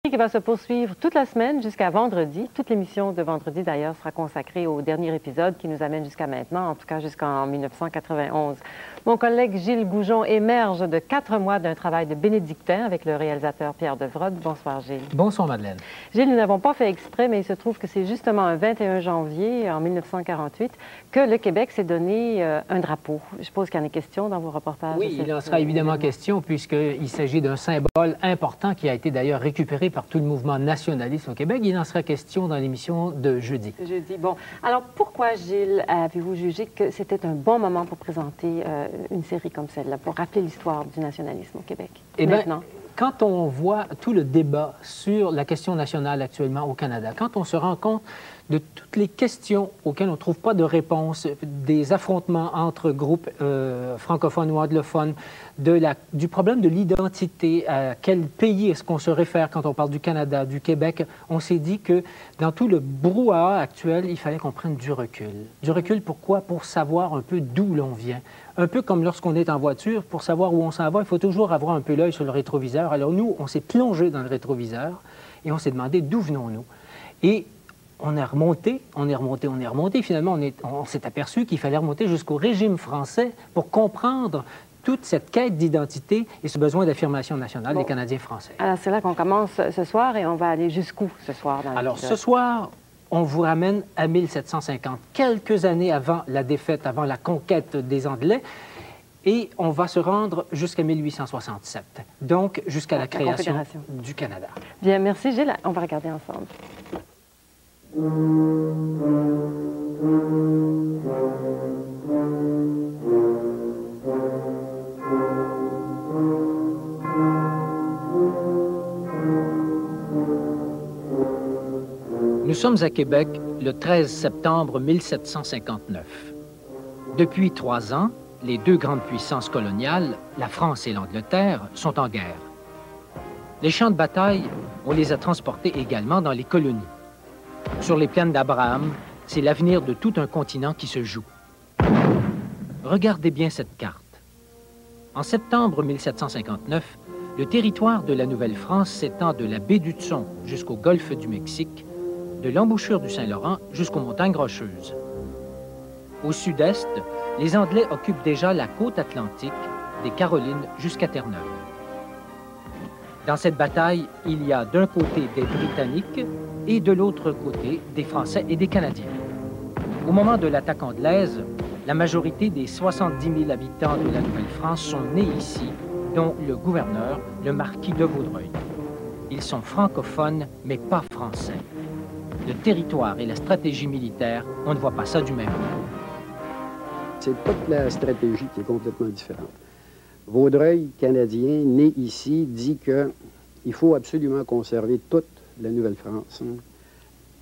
série qui va se poursuivre toute la semaine jusqu'à vendredi. Toute l'émission de vendredi, d'ailleurs, sera consacrée au dernier épisode qui nous amène jusqu'à maintenant, en tout cas jusqu'en 1991. Mon collègue Gilles Goujon émerge de 4 mois d'un travail de bénédictin avec le réalisateur Pierre Devrotte. Bonsoir, Gilles. Bonsoir, Madeleine. Gilles, nous n'avons pas fait exprès, mais il se trouve que c'est justement un 21 janvier, en 1948, que le Québec s'est donné un drapeau. Je suppose qu'il y en est question dans vos reportages. Oui, il en sera évidemment question, puisqu'il s'agit d'un symbole important qui a été d'ailleurs récupéré par tout le mouvement nationaliste au Québec. Il en sera question dans l'émission de jeudi. Jeudi, bon. Alors, pourquoi, Gilles, avez-vous jugé que c'était un bon moment pour présenter une série comme celle-là, pour rappeler l'histoire du nationalisme au Québec? Eh bien, quand on voit tout le débat sur la question nationale actuellement au Canada, quand on se rend compte de toutes les questions auxquelles on ne trouve pas de réponse, des affrontements entre groupes francophones ou anglophones, du problème de l'identité, à quel pays est-ce qu'on se réfère quand on parle du Canada, du Québec, on s'est dit que dans tout le brouhaha actuel, il fallait qu'on prenne du recul. Du recul, pourquoi? Pour savoir un peu d'où l'on vient. Un peu comme lorsqu'on est en voiture, pour savoir où on s'en va, il faut toujours avoir un peu l'œil sur le rétroviseur. Alors nous, on s'est plongé dans le rétroviseur et on s'est demandé d'où venons-nous. Et on est remonté. Finalement, on s'est aperçu qu'il fallait remonter jusqu'au régime français pour comprendre toute cette quête d'identité et ce besoin d'affirmation nationale des Canadiens français. Alors, c'est là qu'on commence ce soir et on va aller jusqu'où ce soir dans Alors, ce soir, on vous ramène à 1750, quelques années avant la défaite, avant la conquête des Anglais, et on va se rendre jusqu'à 1867, donc jusqu'à la création du Canada. Bien, merci Gilles. On va regarder ensemble. Nous sommes à Québec le 13 septembre 1759. Depuis 3 ans, les deux grandes puissances coloniales, la France et l'Angleterre, sont en guerre. Les champs de bataille, on les a transportés également dans les colonies. Sur les plaines d'Abraham, c'est l'avenir de tout un continent qui se joue. Regardez bien cette carte. En septembre 1759, le territoire de la Nouvelle-France s'étend de la baie d'Hudson jusqu'au golfe du Mexique, de l'embouchure du Saint-Laurent jusqu'aux montagnes Rocheuses. Au sud-est, les Anglais occupent déjà la côte atlantique, des Carolines jusqu'à Terre-Neuve. Dans cette bataille, il y a d'un côté des Britanniques et de l'autre côté des Français et des Canadiens. Au moment de l'attaque anglaise, la majorité des 70 000 habitants de la Nouvelle-France sont nés ici, dont le gouverneur, le marquis de Vaudreuil. Ils sont francophones, mais pas français. Le territoire et la stratégie militaire, on ne voit pas ça du même coup. C'est toute la stratégie qui est complètement différente. Vaudreuil, Canadien, né ici, dit qu'il faut absolument conserver toute la Nouvelle-France,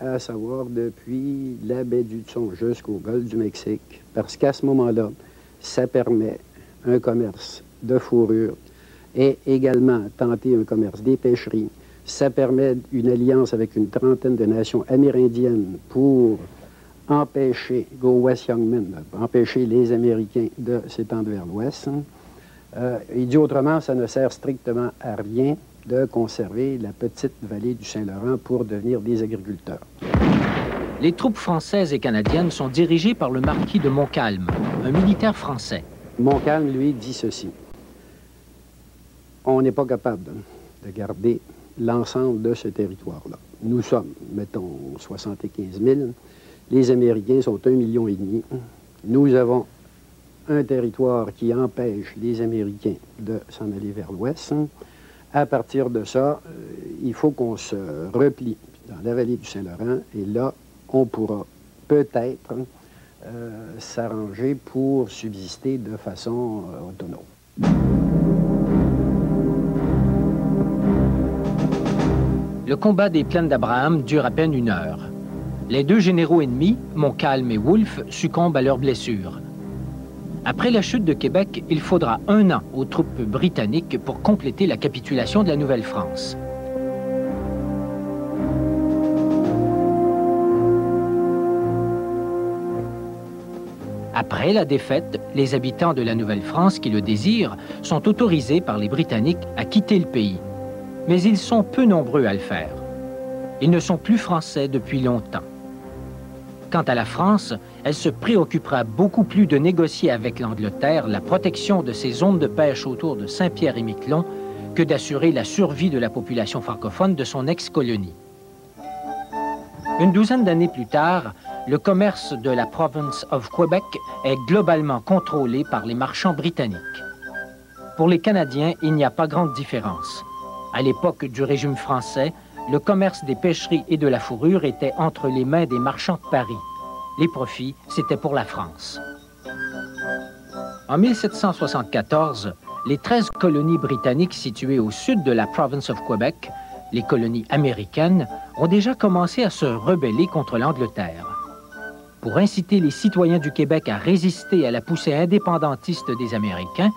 à savoir depuis la baie d'Hudson jusqu'au golfe du Mexique, parce qu'à ce moment-là, ça permet un commerce de fourrure et également tenter un commerce des pêcheries. Ça permet une alliance avec une trentaine de nations amérindiennes pour empêcher, go west young men, empêcher les Américains de s'étendre vers l'ouest. Il dit autrement, ça ne sert strictement à rien de conserver la petite vallée du Saint-Laurent pour devenir des agriculteurs. Les troupes françaises et canadiennes sont dirigées par le marquis de Montcalm, un militaire français. Montcalm, lui, dit ceci. On n'est pas capable de garder l'ensemble de ce territoire-là. Nous sommes, mettons, 75 000. Les Américains sont 1,5 million. Nous avons un territoire qui empêche les Américains de s'en aller vers l'ouest. À partir de ça, il faut qu'on se replie dans la vallée du Saint-Laurent et là, on pourra peut-être s'arranger pour subsister de façon autonome. Le combat des plaines d'Abraham dure à peine 1 heure. Les deux généraux ennemis, Montcalm et Wolfe, succombent à leurs blessures. Après la chute de Québec, il faudra 1 an aux troupes britanniques pour compléter la capitulation de la Nouvelle-France. Après la défaite, les habitants de la Nouvelle-France qui le désirent sont autorisés par les Britanniques à quitter le pays. Mais ils sont peu nombreux à le faire. Ils ne sont plus français depuis longtemps. Quant à la France, elle se préoccupera beaucoup plus de négocier avec l'Angleterre la protection de ses zones de pêche autour de Saint-Pierre-et-Miquelon que d'assurer la survie de la population francophone de son ex-colonie. Une douzaine d'années plus tard, le commerce de la province of Quebec est globalement contrôlé par les marchands britanniques. Pour les Canadiens, il n'y a pas grande différence. À l'époque du régime français, le commerce des pêcheries et de la fourrure était entre les mains des marchands de Paris. Les profits, c'était pour la France. En 1774, les 13 colonies britanniques situées au sud de la province of Quebec, les colonies américaines, ont déjà commencé à se rebeller contre l'Angleterre. Pour inciter les citoyens du Québec à résister à la poussée indépendantiste des Américains,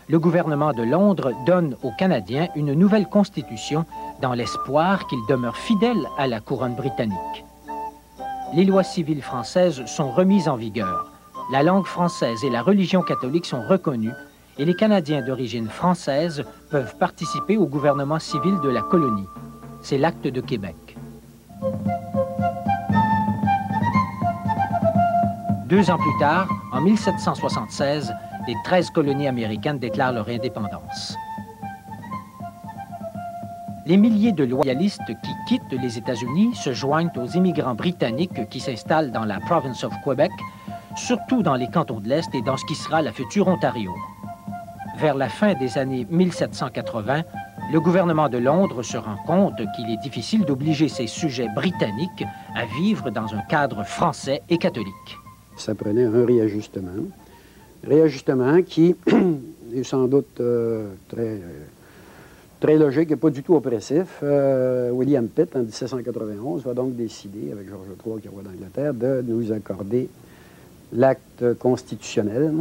le gouvernement de Londres donne aux Canadiens une nouvelle constitution dans l'espoir qu'ils demeurent fidèles à la couronne britannique. Les lois civiles françaises sont remises en vigueur. La langue française et la religion catholique sont reconnues et les Canadiens d'origine française peuvent participer au gouvernement civil de la colonie. C'est l'acte de Québec. 2 ans plus tard, en 1776, les 13 colonies américaines déclarent leur indépendance. Les milliers de loyalistes qui quittent les États-Unis se joignent aux immigrants britanniques qui s'installent dans la province of Quebec, surtout dans les cantons de l'Est et dans ce qui sera la future Ontario. Vers la fin des années 1780, le gouvernement de Londres se rend compte qu'il est difficile d'obliger ses sujets britanniques à vivre dans un cadre français et catholique. Ça prenait un réajustement. Réajustement qui est sans doute très logique et pas du tout oppressif. William Pitt, en 1791, va donc décider, avec Georges III qui est roi d'Angleterre, de nous accorder l'acte constitutionnel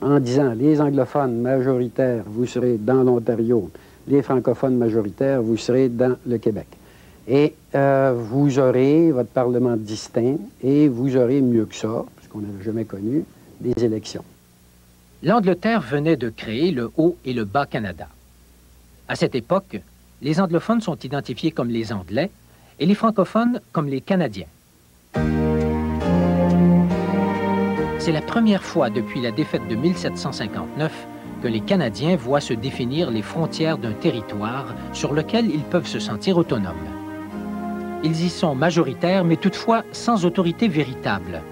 en disant les anglophones majoritaires, vous serez dans l'Ontario, les francophones majoritaires, vous serez dans le Québec. Et vous aurez votre Parlement distinct et vous aurez mieux que ça, ce qu'on n'avait jamais connu, des élections. L'Angleterre venait de créer le Haut et le Bas Canada. À cette époque, les anglophones sont identifiés comme les Anglais et les francophones comme les Canadiens. C'est la première fois depuis la défaite de 1759 que les Canadiens voient se définir les frontières d'un territoire sur lequel ils peuvent se sentir autonomes. Ils y sont majoritaires, mais toutefois sans autorité véritable.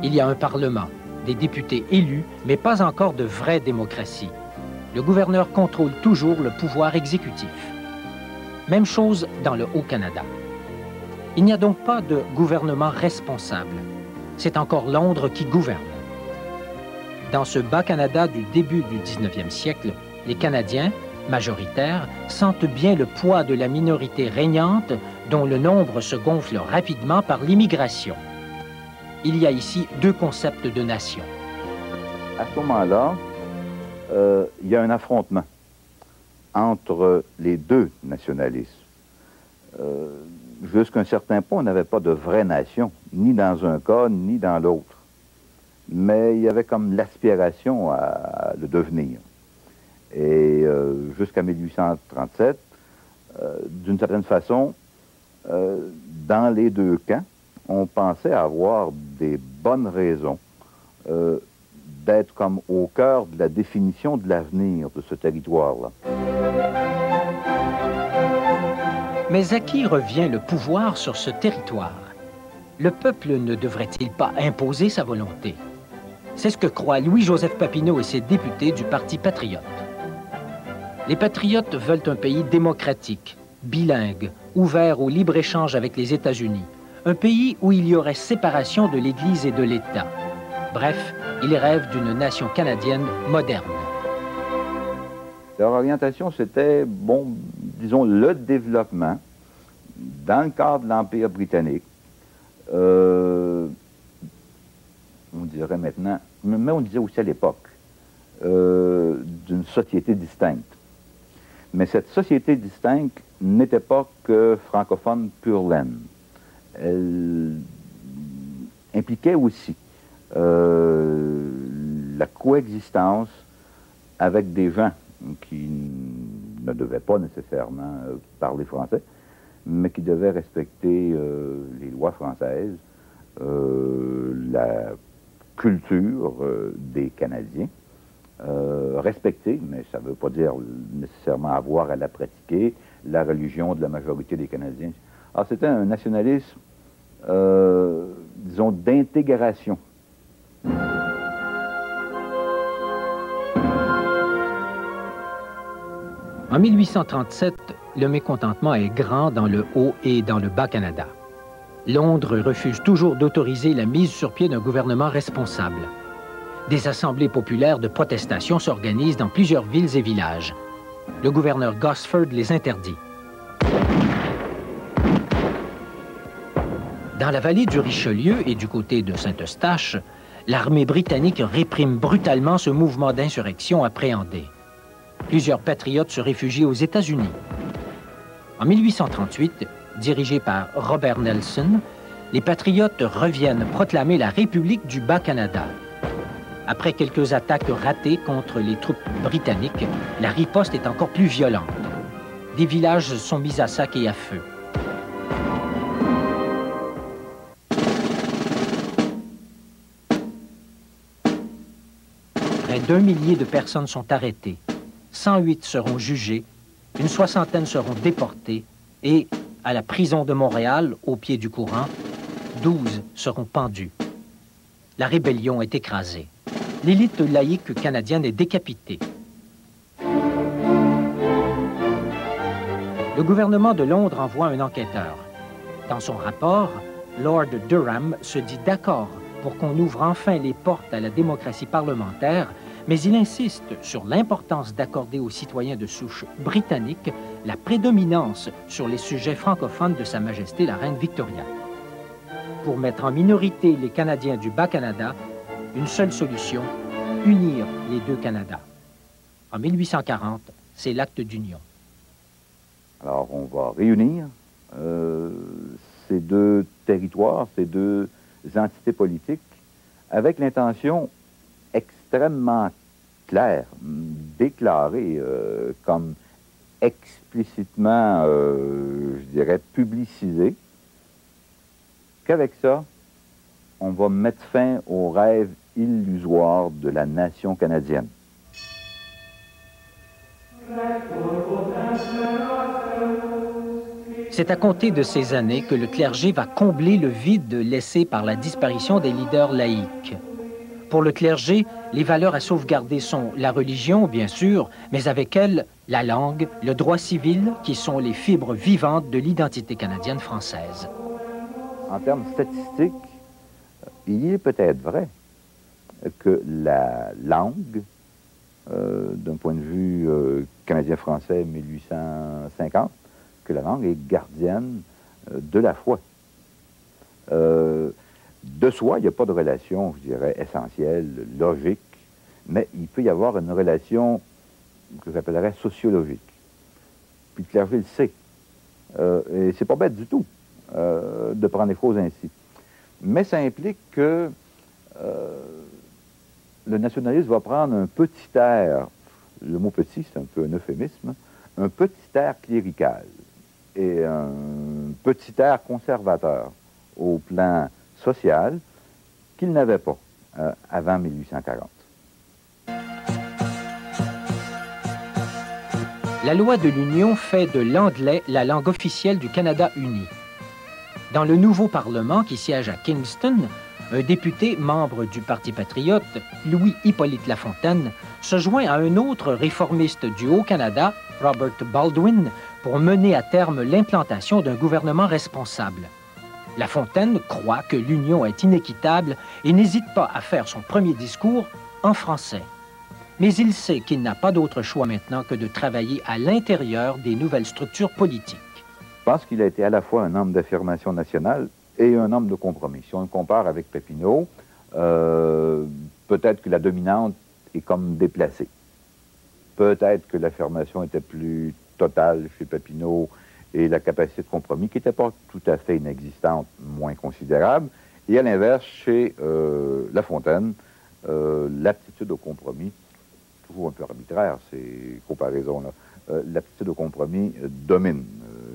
Il y a un Parlement, des députés élus, mais pas encore de vraie démocratie. Le gouverneur contrôle toujours le pouvoir exécutif. Même chose dans le Haut-Canada. Il n'y a donc pas de gouvernement responsable. C'est encore Londres qui gouverne. Dans ce Bas-Canada du début du 19e siècle, les Canadiens, majoritaires, sentent bien le poids de la minorité régnante dont le nombre se gonfle rapidement par l'immigration. Il y a ici 2 concepts de nation. À ce moment-là, il y a un affrontement entre les 2 nationalismes. Jusqu'à un certain point, on n'avait pas de vraie nation, ni dans un cas, ni dans l'autre. Mais il y avait comme l'aspiration à le devenir. Et jusqu'à 1837, d'une certaine façon, dans les 2 camps, on pensait avoir des bonnes raisons d'être comme au cœur de la définition de l'avenir de ce territoire-là. Mais à qui revient le pouvoir sur ce territoire? Le peuple ne devrait-il pas imposer sa volonté? C'est ce que croient Louis-Joseph Papineau et ses députés du Parti patriote. Les patriotes veulent un pays démocratique, bilingue, ouvert au libre-échange avec les États-Unis, un pays où il y aurait séparation de l'Église et de l'État. Bref, ils rêvent d'une nation canadienne moderne. Leur orientation, c'était, bon, disons, le développement dans le cadre de l'Empire britannique. On dirait maintenant, mais on disait aussi à l'époque, d'une société distincte. Mais cette société distincte n'était pas que francophone pure laine. Elle impliquait aussi la coexistence avec des gens qui ne devaient pas nécessairement parler français, mais qui devaient respecter les lois françaises, la culture des Canadiens, respecter, mais ça ne veut pas dire nécessairement avoir à la pratiquer, la religion de la majorité des Canadiens. Alors c'était un nationalisme, disons, d'intégration. En 1837, le mécontentement est grand dans le Haut et dans le Bas-Canada. Londres refuse toujours d'autoriser la mise sur pied d'un gouvernement responsable. Des assemblées populaires de protestation s'organisent dans plusieurs villes et villages. Le gouverneur Gosford les interdit. Dans la vallée du Richelieu et du côté de Saint-Eustache, l'armée britannique réprime brutalement ce mouvement d'insurrection appréhendé. Plusieurs patriotes se réfugient aux États-Unis. En 1838, dirigés par Robert Nelson, les patriotes reviennent proclamer la République du Bas-Canada. Après quelques attaques ratées contre les troupes britanniques, la riposte est encore plus violente. Des villages sont mis à sac et à feu. Près d'1 millier de personnes sont arrêtées. 108 seront jugés, une soixantaine seront déportés et, à la prison de Montréal, au pied du courant, 12 seront pendus. La rébellion est écrasée. L'élite laïque canadienne est décapitée. Le gouvernement de Londres envoie un enquêteur. Dans son rapport, Lord Durham se dit d'accord pour qu'on ouvre enfin les portes à la démocratie parlementaire, mais il insiste sur l'importance d'accorder aux citoyens de souche britannique la prédominance sur les sujets francophones de Sa Majesté la Reine Victoria. Pour mettre en minorité les Canadiens du Bas-Canada, une seule solution, unir les deux Canadas. En 1840, c'est l'acte d'union. Alors, on va réunir ces deux territoires, ces deux entités politiques, avec l'intention extrêmement claire, déclarée comme explicitement, je dirais, publicisée, qu'avec ça, on va mettre fin au rêve illusoire de la nation canadienne. C'est à compter de ces années que le clergé va combler le vide laissé par la disparition des leaders laïques. Pour le clergé, les valeurs à sauvegarder sont la religion, bien sûr, mais avec elle, la langue, le droit civil, qui sont les fibres vivantes de l'identité canadienne française. En termes statistiques, il est peut-être vrai que la langue, d'un point de vue canadien-français 1850, que la langue est gardienne de la foi. De soi, il n'y a pas de relation, je dirais, essentielle, logique, mais il peut y avoir une relation que j'appellerais sociologique. Puis le clergé le sait. Et c'est pas bête du tout de prendre les choses ainsi. Mais ça implique que le nationalisme va prendre un petit air, le mot petit, c'est un peu un euphémisme, un petit air clérical et un petit air conservateur au plan social qu'il n'avait pas avant 1840. La loi de l'Union fait de l'anglais la langue officielle du Canada uni. Dans le nouveau Parlement qui siège à Kingston, un député membre du Parti patriote, Louis-Hippolyte Lafontaine, se joint à un autre réformiste du Haut-Canada, Robert Baldwin, pour mener à terme l'implantation d'un gouvernement responsable. Lafontaine croit que l'Union est inéquitable et n'hésite pas à faire son premier discours en français. Mais il sait qu'il n'a pas d'autre choix maintenant que de travailler à l'intérieur des nouvelles structures politiques. Je pense qu'il a été à la fois un homme d'affirmation nationale et un homme de compromis. Si on le compare avec Papineau, peut-être que la dominante est comme déplacée. Peut-être que l'affirmation était plus totale chez Papineau et la capacité de compromis, qui n'était pas tout à fait inexistante, moins considérable. Et à l'inverse, chez Lafontaine, l'aptitude au compromis toujours un peu arbitraire, ces comparaisons-là. L'aptitude au compromis domine,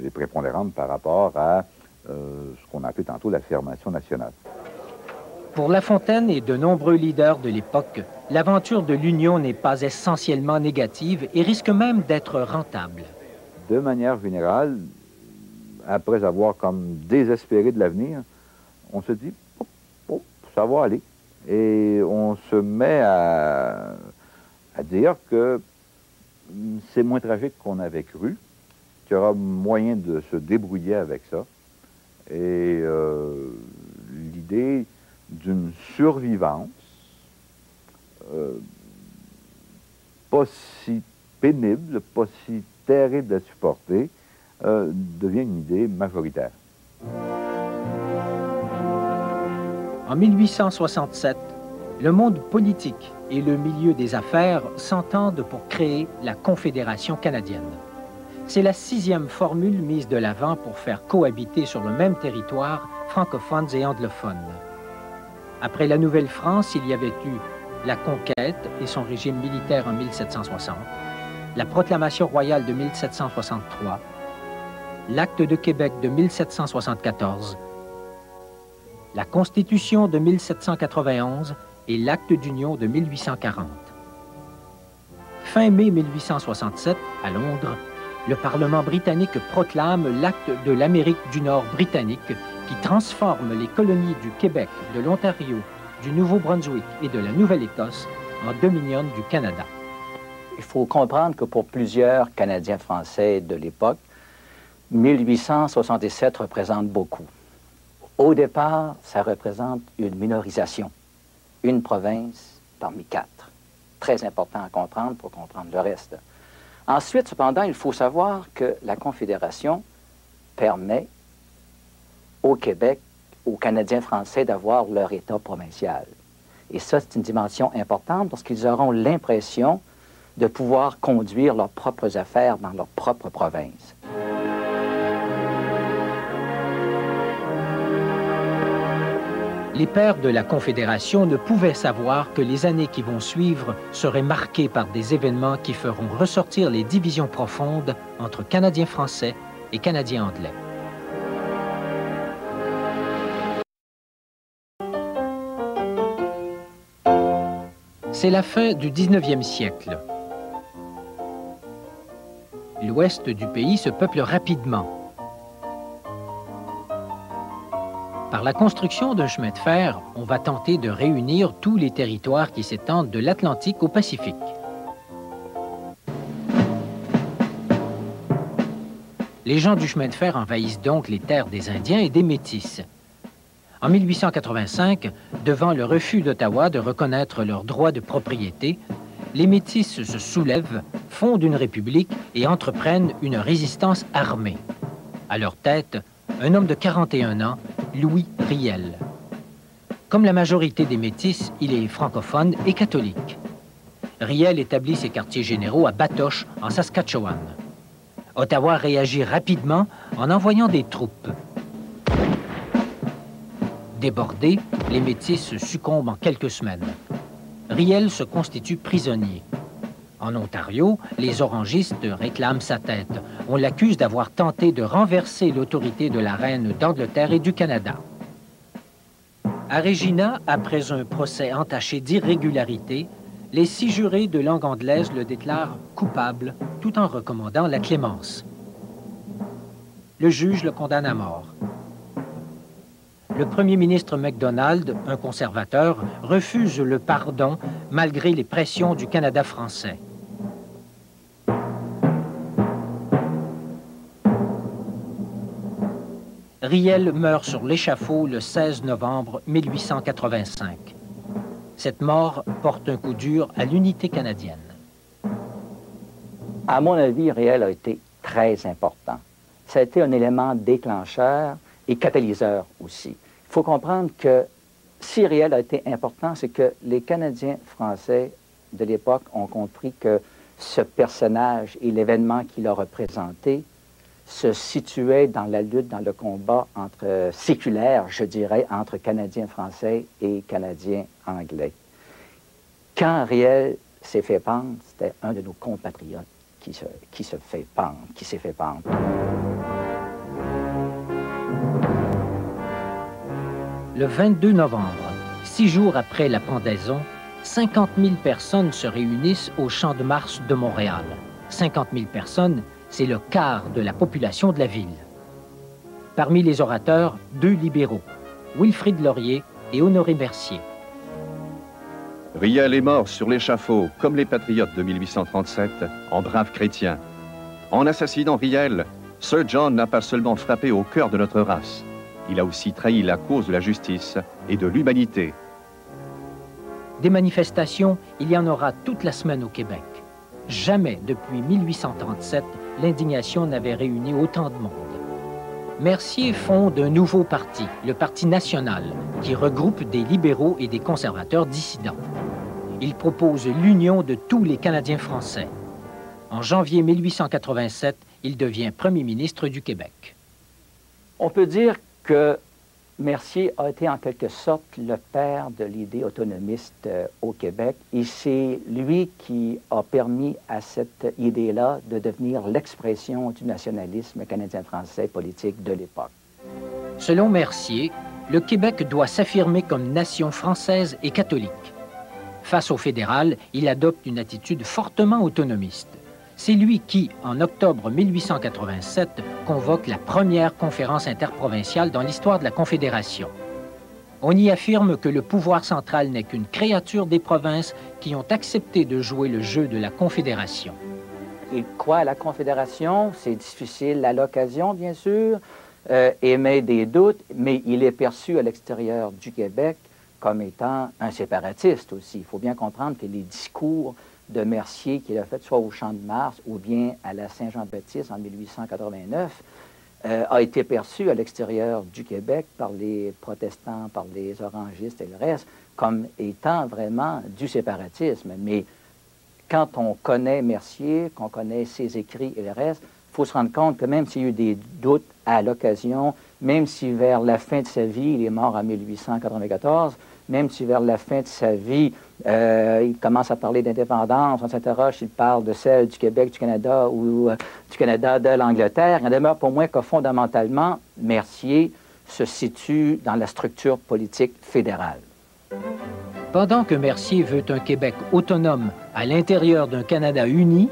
est prépondérante par rapport à ce qu'on a appelé tantôt l'affirmation nationale. Pour La Fontaine et de nombreux leaders de l'époque, l'aventure de l'Union n'est pas essentiellement négative et risque même d'être rentable. De manière générale, après avoir comme désespéré de l'avenir, on se dit, oh, ça va aller. Et on se met à dire que c'est moins tragique qu'on avait cru, qu'il y aura moyen de se débrouiller avec ça. Et l'idée d'une survivance pas si pénible, pas si terrible à supporter, devient une idée majoritaire. En 1867, le monde politique et le milieu des affaires s'entendent pour créer la Confédération canadienne. C'est la 6e formule mise de l'avant pour faire cohabiter sur le même territoire francophones et anglophones. Après la Nouvelle-France, il y avait eu la conquête et son régime militaire en 1760, la proclamation royale de 1763, l'acte de Québec de 1774, la Constitution de 1791 et l'acte d'union de 1840. Fin mai 1867, à Londres, le Parlement britannique proclame l'acte de l'Amérique du Nord britannique qui transforme les colonies du Québec, de l'Ontario, du Nouveau-Brunswick et de la Nouvelle-Écosse en Dominion du Canada. Il faut comprendre que pour plusieurs Canadiens français de l'époque, 1867 représente beaucoup. Au départ, ça représente une minorisation, une province parmi 4. Très important à comprendre pour comprendre le reste. Ensuite, cependant, il faut savoir que la Confédération permet au Québec, aux Canadiens français d'avoir leur État provincial. Et ça, c'est une dimension importante parce qu'ils auront l'impression de pouvoir conduire leurs propres affaires dans leur propre province. Les pères de la Confédération ne pouvaient savoir que les années qui vont suivre seraient marquées par des événements qui feront ressortir les divisions profondes entre Canadiens français et Canadiens anglais. C'est la fin du 19e siècle. L'ouest du pays se peuple rapidement. Par la construction d'un chemin de fer, on va tenter de réunir tous les territoires qui s'étendent de l'Atlantique au Pacifique. Les gens du chemin de fer envahissent donc les terres des Indiens et des Métis. En 1885, devant le refus d'Ottawa de reconnaître leurs droits de propriété, les Métis se soulèvent, fondent une république et entreprennent une résistance armée. À leur tête, un homme de 41 ans, Louis Riel. Comme la majorité des Métis, il est francophone et catholique. Riel établit ses quartiers généraux à Batoche, en Saskatchewan. Ottawa réagit rapidement en envoyant des troupes. Débordés, les Métis succombent en quelques semaines. Riel se constitue prisonnier. En Ontario, les orangistes réclament sa tête. On l'accuse d'avoir tenté de renverser l'autorité de la reine d'Angleterre et du Canada. À Regina, après un procès entaché d'irrégularités, les 6 jurés de langue anglaise le déclarent coupable tout en recommandant la clémence. Le juge le condamne à mort. Le premier ministre MacDonald, un conservateur, refuse le pardon malgré les pressions du Canada français. Riel meurt sur l'échafaud le 16 novembre 1885. Cette mort porte un coup dur à l'unité canadienne. À mon avis, Riel a été très important. Ça a été un élément déclencheur et catalyseur aussi. Il faut comprendre que si Riel a été important, c'est que les Canadiens français de l'époque ont compris que ce personnage et l'événement qu'il a représenté se situait dans la lutte, dans le combat entre séculaire, je dirais, entre Canadiens français et Canadiens anglais. Quand Riel s'est fait pendre, c'était un de nos compatriotes qui s'est fait pendre. Le 22 novembre, 6 jours après la pendaison, 50 000 personnes se réunissent au Champ de Mars de Montréal. 50 000 personnes, c'est le quart de la population de la ville. Parmi les orateurs, 2 libéraux, Wilfrid Laurier et Honoré Mercier. Riel est mort sur l'échafaud, comme les patriotes de 1837, en brave chrétien. En assassinant Riel, Sir John n'a pas seulement frappé au cœur de notre race, il a aussi trahi la cause de la justice et de l'humanité. Des manifestations, il y en aura toute la semaine au Québec. Jamais depuis 1837, l'indignation n'avait réuni autant de monde. Mercier fonde un nouveau parti, le Parti national, qui regroupe des libéraux et des conservateurs dissidents. Il propose l'union de tous les Canadiens français. En janvier 1887, il devient premier ministre du Québec. On peut dire que Mercier a été en quelque sorte le père de l'idée autonomiste au Québec et c'est lui qui a permis à cette idée-là de devenir l'expression du nationalisme canadien-français politique de l'époque. Selon Mercier, le Québec doit s'affirmer comme nation française et catholique. Face au fédéral, il adopte une attitude fortement autonomiste. C'est lui qui, en octobre 1887, convoque la première conférence interprovinciale dans l'histoire de la Confédération. On y affirme que le pouvoir central n'est qu'une créature des provinces qui ont accepté de jouer le jeu de la Confédération. Il croit à la Confédération, c'est difficile à l'occasion, bien sûr, émet des doutes, mais il est perçu à l'extérieur du Québec comme étant un séparatiste aussi. Il faut bien comprendre que les discours de Mercier qu'il a fait soit au Champ de Mars ou bien à la Saint-Jean-Baptiste en 1889 a été perçu à l'extérieur du Québec par les protestants, par les orangistes et le reste comme étant vraiment du séparatisme. Mais quand on connaît Mercier, qu'on connaît ses écrits et le reste, il faut se rendre compte que même s'il y a eu des doutes à l'occasion, même si vers la fin de sa vie, il est mort en 1894, même si vers la fin de sa vie, il commence à parler d'indépendance, on s'interroge s'il parle de celle du Québec, du Canada ou du Canada de l'Angleterre, il en demeure pour moi que fondamentalement, Mercier se situe dans la structure politique fédérale. Pendant que Mercier veut un Québec autonome à l'intérieur d'un Canada uni,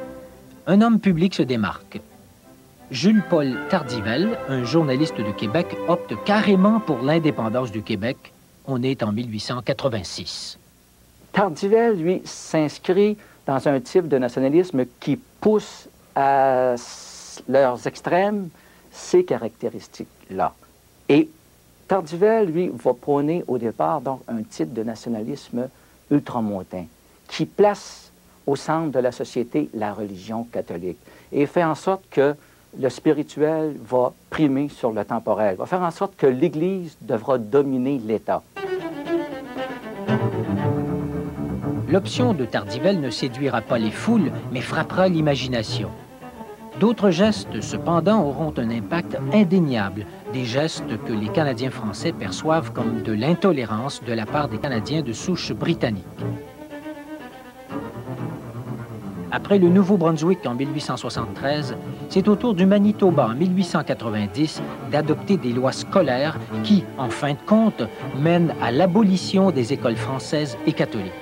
un homme public se démarque. Jules-Paul Tardivelle, un journaliste de Québec, opte carrément pour l'indépendance du Québec. On est en 1886. Tardivelle, lui, s'inscrit dans un type de nationalisme qui pousse à leurs extrêmes ces caractéristiques-là. Et Tardivelle, lui, va prôner au départ donc un type de nationalisme ultramontain qui place au centre de la société la religion catholique et fait en sorte que le spirituel va primer sur le temporel, va faire en sorte que l'Église devra dominer l'État. L'option de Tardivelle ne séduira pas les foules, mais frappera l'imagination. D'autres gestes, cependant, auront un impact indéniable, des gestes que les Canadiens français perçoivent comme de l'intolérance de la part des Canadiens de souche britannique. Après le Nouveau-Brunswick en 1873, c'est au tour du Manitoba en 1890 d'adopter des lois scolaires qui, en fin de compte, mènent à l'abolition des écoles françaises et catholiques.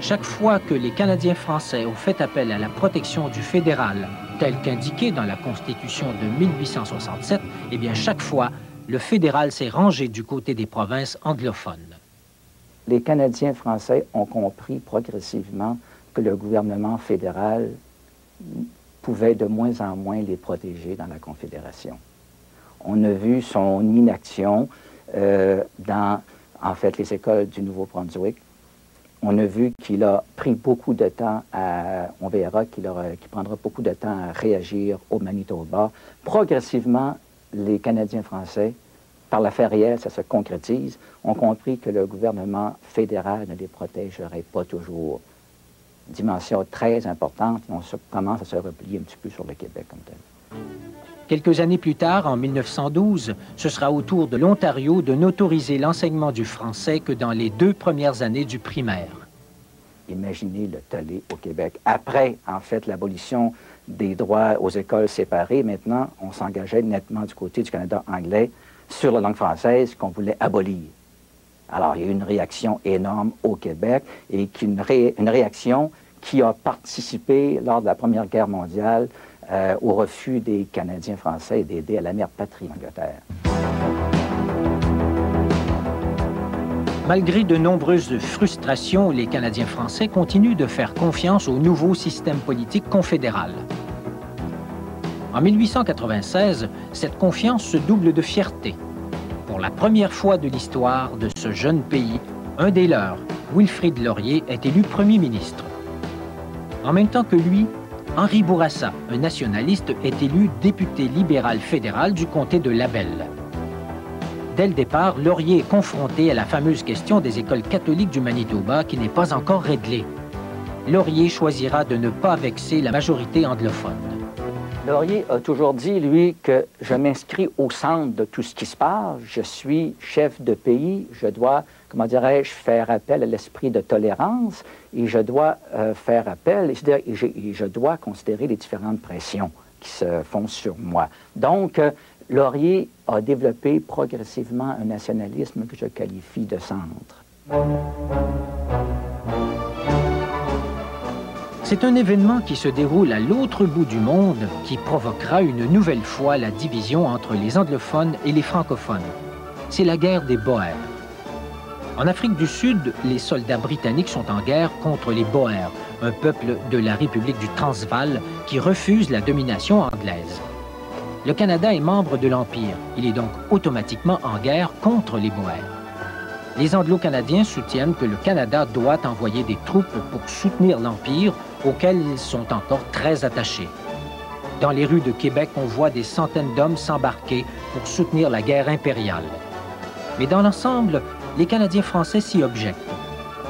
Chaque fois que les Canadiens français ont fait appel à la protection du fédéral, tel qu'indiqué dans la Constitution de 1867, eh bien, chaque fois, le fédéral s'est rangé du côté des provinces anglophones. Les Canadiens français ont compris progressivement que le gouvernement fédéral pouvait de moins en moins les protéger dans la Confédération. On a vu son inaction dans, en fait, les écoles du Nouveau-Brunswick. On a vu qu'il a pris beaucoup de temps on verra qu'il prendra beaucoup de temps à réagir au Manitoba. Progressivement, les Canadiens français, par l'affaire Riel, ça se concrétise, ont compris que le gouvernement fédéral ne les protégerait pas toujours. Dimension très importante, et on commence à se replier un petit peu sur le Québec comme tel. Quelques années plus tard, en 1912, ce sera au tour de l'Ontario de n'autoriser l'enseignement du français que dans les 2 premières années du primaire. imaginez le tollé au Québec. Après, en fait, l'abolition des droits aux écoles séparées, maintenant, on s'engageait nettement du côté du Canada anglais sur la langue française qu'on voulait abolir. Alors, il y a eu une réaction énorme au Québec et une réaction qui a participé lors de la Première Guerre mondiale au refus des Canadiens français d'aider à la mère patrie d'Angleterre. Malgré de nombreuses frustrations, les Canadiens français continuent de faire confiance au nouveau système politique confédéral. En 1896, cette confiance se double de fierté. Pour la première fois de l'histoire de ce jeune pays, un des leurs, Wilfrid Laurier, est élu premier ministre. En même temps que lui, Henri Bourassa, un nationaliste, est élu député libéral fédéral du comté de Labelle. Dès le départ, Laurier est confronté à la fameuse question des écoles catholiques du Manitoba qui n'est pas encore réglée. Laurier choisira de ne pas vexer la majorité anglophone. Laurier a toujours dit, lui, que je m'inscris au centre de tout ce qui se passe. Je suis chef de pays. Je dois, comment dirais-je, faire appel à l'esprit de tolérance et je dois faire appel, et je dois considérer les différentes pressions qui se font sur moi. Donc, Laurier a développé progressivement un nationalisme que je qualifie de centre. C'est un événement qui se déroule à l'autre bout du monde qui provoquera une nouvelle fois la division entre les anglophones et les francophones. C'est la guerre des Boers. En Afrique du Sud, les soldats britanniques sont en guerre contre les Boers, un peuple de la République du Transvaal qui refuse la domination anglaise. Le Canada est membre de l'Empire. Il est donc automatiquement en guerre contre les Boers. Les Anglo-Canadiens soutiennent que le Canada doit envoyer des troupes pour soutenir l'Empire, auquel ils sont encore très attachés. Dans les rues de Québec, on voit des centaines d'hommes s'embarquer pour soutenir la guerre impériale. Mais dans l'ensemble, les Canadiens français s'y objectent.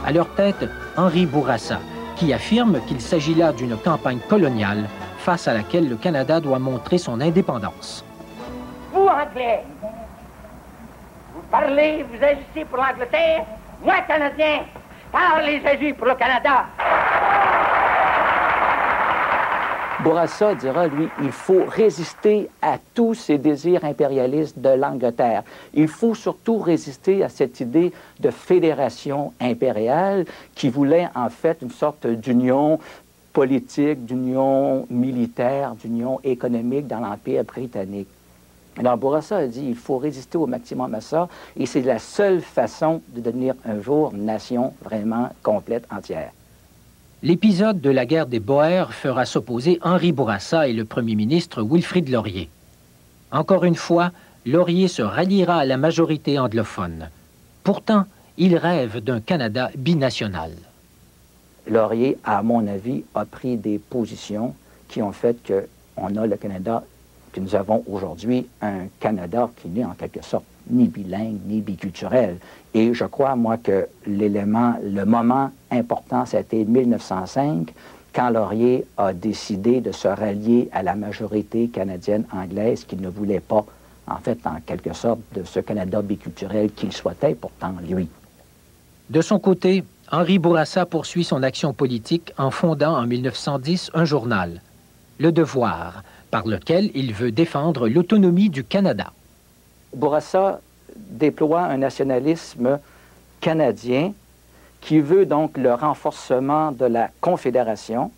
À leur tête, Henri Bourassa, qui affirme qu'il s'agit là d'une campagne coloniale face à laquelle le Canada doit montrer son indépendance. Vous, Anglais, vous parlez, vous agissez pour l'Angleterre. Moi, Canadien, parle et j'agis pour le Canada. Bourassa dira, lui, il faut résister à tous ces désirs impérialistes de l'Angleterre. Il faut surtout résister à cette idée de fédération impériale qui voulait en fait une sorte d'union politique, d'union militaire, d'union économique dans l'Empire britannique. Alors Bourassa a dit, il faut résister au maximum à ça, et c'est la seule façon de devenir un jour une nation vraiment complète, entière. L'épisode de la guerre des Boers fera s'opposer Henri Bourassa et le premier ministre Wilfrid Laurier. Encore une fois, Laurier se ralliera à la majorité anglophone. Pourtant, il rêve d'un Canada binational. Laurier, à mon avis, a pris des positions qui ont fait qu'on a le Canada que nous avons aujourd'hui, un Canada qui n'est en quelque sorte ni bilingue, ni biculturel. Et je crois, moi, que le moment important, ça a été 1905, quand Laurier a décidé de se rallier à la majorité canadienne-anglaise qui ne voulait pas, en fait, en quelque sorte, de ce Canada biculturel qu'il souhaitait pourtant, lui. De son côté, Henri Bourassa poursuit son action politique en fondant en 1910 un journal, Le Devoir, par lequel il veut défendre l'autonomie du Canada. Bourassa déploie un nationalisme canadien qui veut donc le renforcement de la Confédération,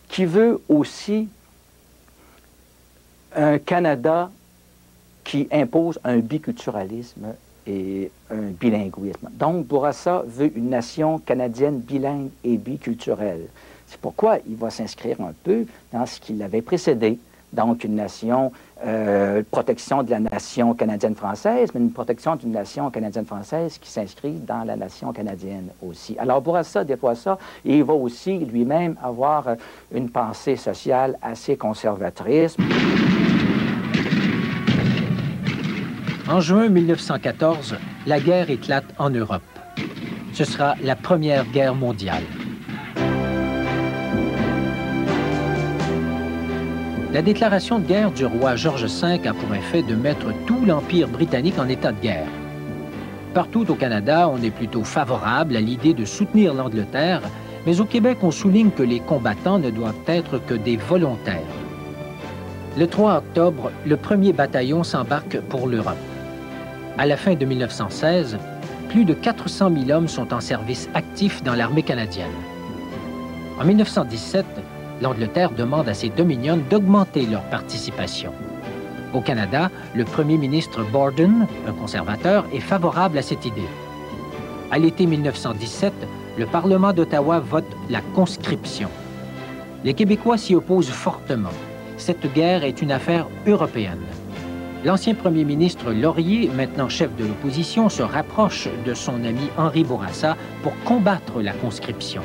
qui veut aussi un Canada qui impose un biculturalisme et un bilinguisme. Donc, Bourassa veut une nation canadienne bilingue et biculturelle. C'est pourquoi il va s'inscrire un peu dans ce qui l'avait précédé. Donc, une nation, protection de la nation canadienne-française, mais une protection d'une nation canadienne-française qui s'inscrit dans la nation canadienne aussi. Alors, Bourassa déploie ça, et il va aussi lui-même avoir une pensée sociale assez conservatrice. En juin 1914, la guerre éclate en Europe. Ce sera la première guerre mondiale. La déclaration de guerre du roi George V a pour effet de mettre tout l'Empire britannique en état de guerre. Partout au Canada, on est plutôt favorable à l'idée de soutenir l'Angleterre, Mais au Québec, on souligne que les combattants ne doivent être que des volontaires. Le 3 octobre, le 1er bataillon s'embarque pour l'Europe. À la fin de 1916, plus de 400 000 hommes sont en service actif dans l'armée canadienne. En 1917, l'Angleterre demande à ses dominions d'augmenter leur participation. Au Canada, le premier ministre Borden, un conservateur, est favorable à cette idée. À l'été 1917, le Parlement d'Ottawa vote la conscription. Les Québécois s'y opposent fortement. Cette guerre est une affaire européenne. L'ancien premier ministre Laurier, maintenant chef de l'opposition, se rapproche de son ami Henri Bourassa pour combattre la conscription.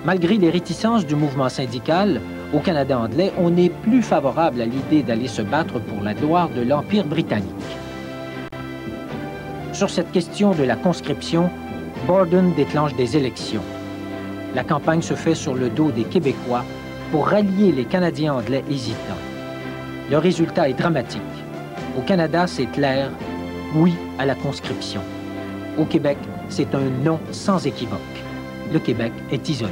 Malgré les réticences du mouvement syndical, au Canada anglais, on n'est plus favorable à l'idée d'aller se battre pour la gloire de l'Empire britannique. Sur cette question de la conscription, Borden déclenche des élections. La campagne se fait sur le dos des Québécois pour rallier les Canadiens anglais hésitants. Le résultat est dramatique. Au Canada, c'est clair, oui à la conscription. Au Québec, c'est un non sans équivoque. Le Québec est isolé.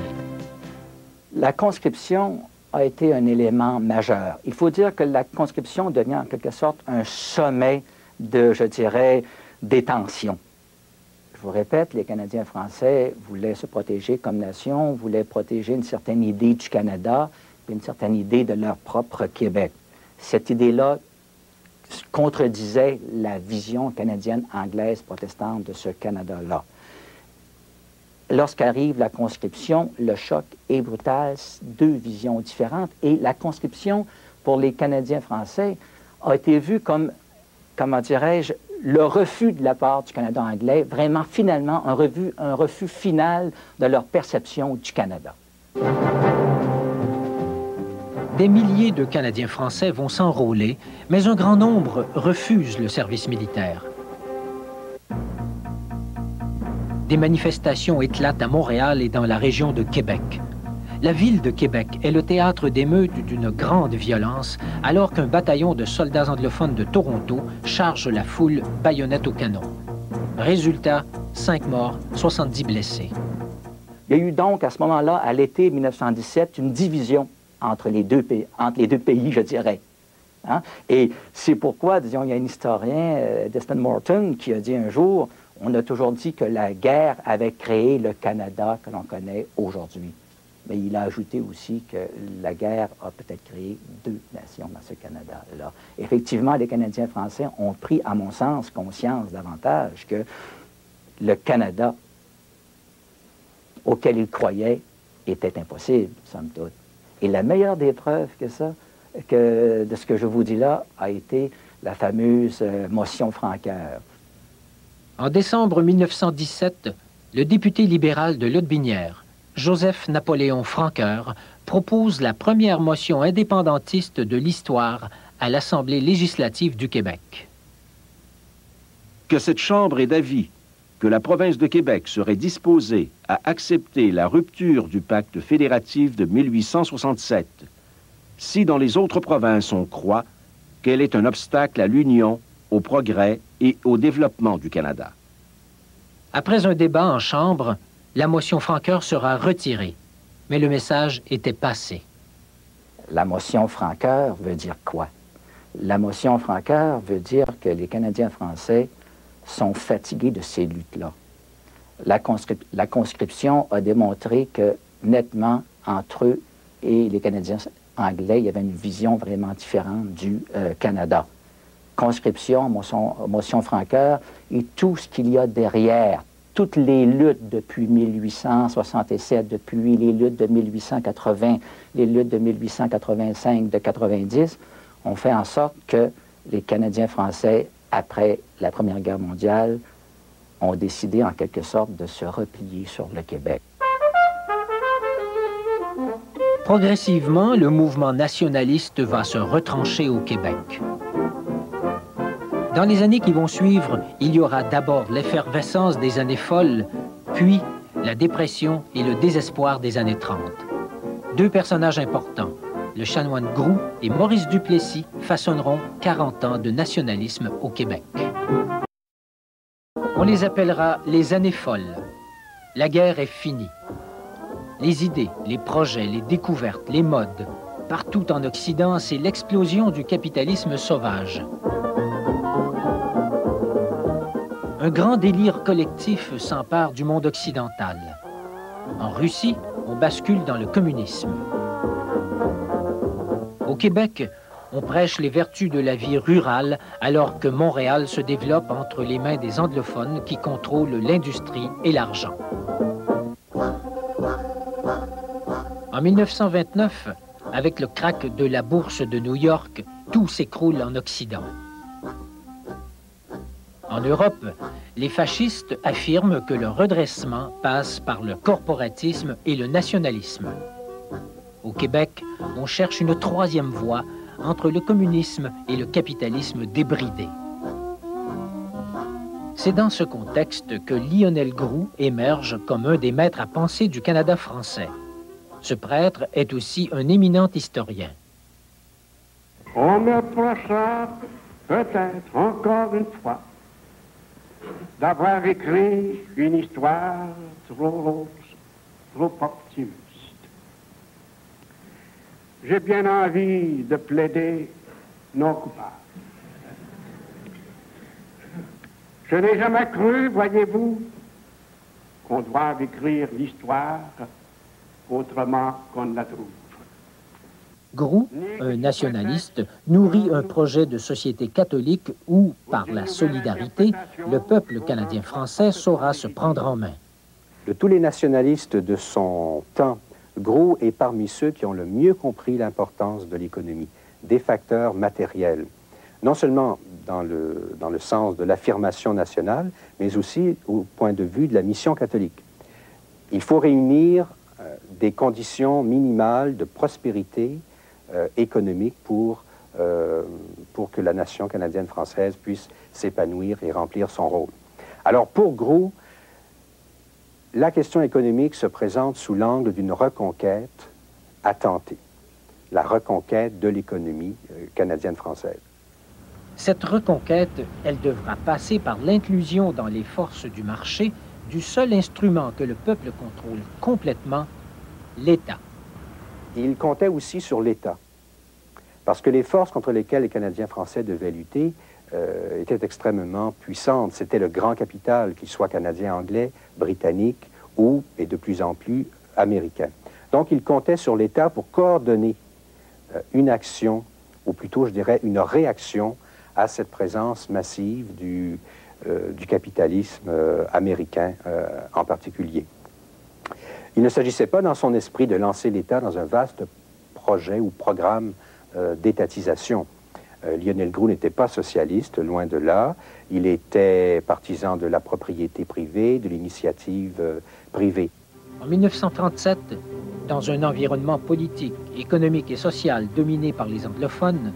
La conscription a été un élément majeur. Il faut dire que la conscription devient en quelque sorte un sommet de, je dirais, détention. Je vous répète, les Canadiens français voulaient se protéger comme nation, voulaient protéger une certaine idée du Canada, puis une certaine idée de leur propre Québec. Cette idée-là contredisait la vision canadienne, anglaise, protestante de ce Canada-là. Lorsqu'arrive la conscription, le choc est brutal, deux visions différentes. Et la conscription, pour les Canadiens français, a été vue comme, comment dirais-je, le refus de la part du Canada anglais, vraiment finalement un refus final de leur perception du Canada. Des milliers de Canadiens français vont s'enrôler, mais un grand nombre refusent le service militaire. Des manifestations éclatent à Montréal et dans la région de Québec. La ville de Québec est le théâtre d'émeutes d'une grande violence, alors qu'un bataillon de soldats anglophones de Toronto charge la foule baïonnette au canon. Résultat, 5 morts, 70 blessés. Il y a eu donc à ce moment-là, à l'été 1917, une division entre les deux pays, je dirais. Hein? Et c'est pourquoi, disons, il y a un historien, Destin Morton, qui a dit un jour, on a toujours dit que la guerre avait créé le Canada que l'on connaît aujourd'hui. Mais il a ajouté aussi que la guerre a peut-être créé deux nations dans ce Canada-là. Effectivement, les Canadiens français ont pris, à mon sens, conscience davantage que le Canada auquel ils croyaient était impossible, somme toute. Et la meilleure des preuves de ce que je vous dis là a été la fameuse motion Francoeur. En décembre 1917, le député libéral de Lotbinière, Joseph-Napoléon Francoeur, propose la première motion indépendantiste de l'histoire à l'Assemblée législative du Québec. Que cette Chambre est d'avis que la province de Québec serait disposée à accepter la rupture du pacte fédératif de 1867, si dans les autres provinces on croit qu'elle est un obstacle à l'union, au progrès et au développement du Canada. Après un débat en Chambre, la motion Francoeur sera retirée, mais le message était passé. La motion Francoeur veut dire quoi? La motion Francoeur veut dire que les Canadiens français sont fatigués de ces luttes-là. La conscription a démontré que, nettement, entre eux et les Canadiens anglais, il y avait une vision vraiment différente du Canada. Conscription, motion Francoeur, et tout ce qu'il y a derrière, toutes les luttes depuis 1867, depuis les luttes de 1880, les luttes de 1885, de 90, ont fait en sorte que les Canadiens français, après la Première Guerre mondiale, ont décidé en quelque sorte de se replier sur le Québec. Progressivement, le mouvement nationaliste va se retrancher au Québec. Dans les années qui vont suivre, il y aura d'abord l'effervescence des années folles, puis la dépression et le désespoir des années 30. Deux personnages importants, le chanoine Groulx et Maurice Duplessis, façonneront 40 ans de nationalisme au Québec. On les appellera les années folles. La guerre est finie. Les idées, les projets, les découvertes, les modes, partout en Occident, c'est l'explosion du capitalisme sauvage. Un grand délire collectif s'empare du monde occidental. En Russie, on bascule dans le communisme. Au Québec, on prêche les vertus de la vie rurale alors que Montréal se développe entre les mains des anglophones qui contrôlent l'industrie et l'argent. En 1929, avec le krach de la bourse de New York, tout s'écroule en Occident. En Europe, les fascistes affirment que le redressement passe par le corporatisme et le nationalisme. Au Québec, on cherche une troisième voie entre le communisme et le capitalisme débridé. C'est dans ce contexte que Lionel Groulx émerge comme un des maîtres à penser du Canada français. Ce prêtre est aussi un éminent historien. On me reprochera peut-être encore une fois d'avoir écrit une histoire trop rose, trop optimiste. J'ai bien envie de plaider non coupable. Je n'ai jamais cru, voyez-vous, qu'on doive écrire l'histoire autrement qu'on ne la trouve. Groulx, un nationaliste, nourrit un projet de société catholique où, par la solidarité, le peuple canadien-français saura se prendre en main. De tous les nationalistes de son temps, Groulx est parmi ceux qui ont le mieux compris l'importance de l'économie, des facteurs matériels, non seulement dans le sens de l'affirmation nationale, mais aussi au point de vue de la mission catholique. Il faut réunir des conditions minimales de prospérité économique pour que la nation canadienne-française puisse s'épanouir et remplir son rôle. Alors pour Groulx, la question économique se présente sous l'angle d'une reconquête à tenter, la reconquête de l'économie canadienne-française. Cette reconquête, elle devra passer par l'inclusion dans les forces du marché du seul instrument que le peuple contrôle complètement, l'État. Il comptait aussi sur l'État, parce que les forces contre lesquelles les Canadiens français devaient lutter étaient extrêmement puissantes. C'était le grand capital, qu'il soit canadien, anglais, britannique ou, et de plus en plus, américain. Donc il comptait sur l'État pour coordonner une action, ou plutôt, je dirais, une réaction à cette présence massive du capitalisme américain en particulier. Il ne s'agissait pas dans son esprit de lancer l'État dans un vaste projet ou programme d'étatisation. Lionel Groulx n'était pas socialiste, loin de là. Il était partisan de la propriété privée, de l'initiative privée. En 1937, dans un environnement politique, économique et social dominé par les anglophones,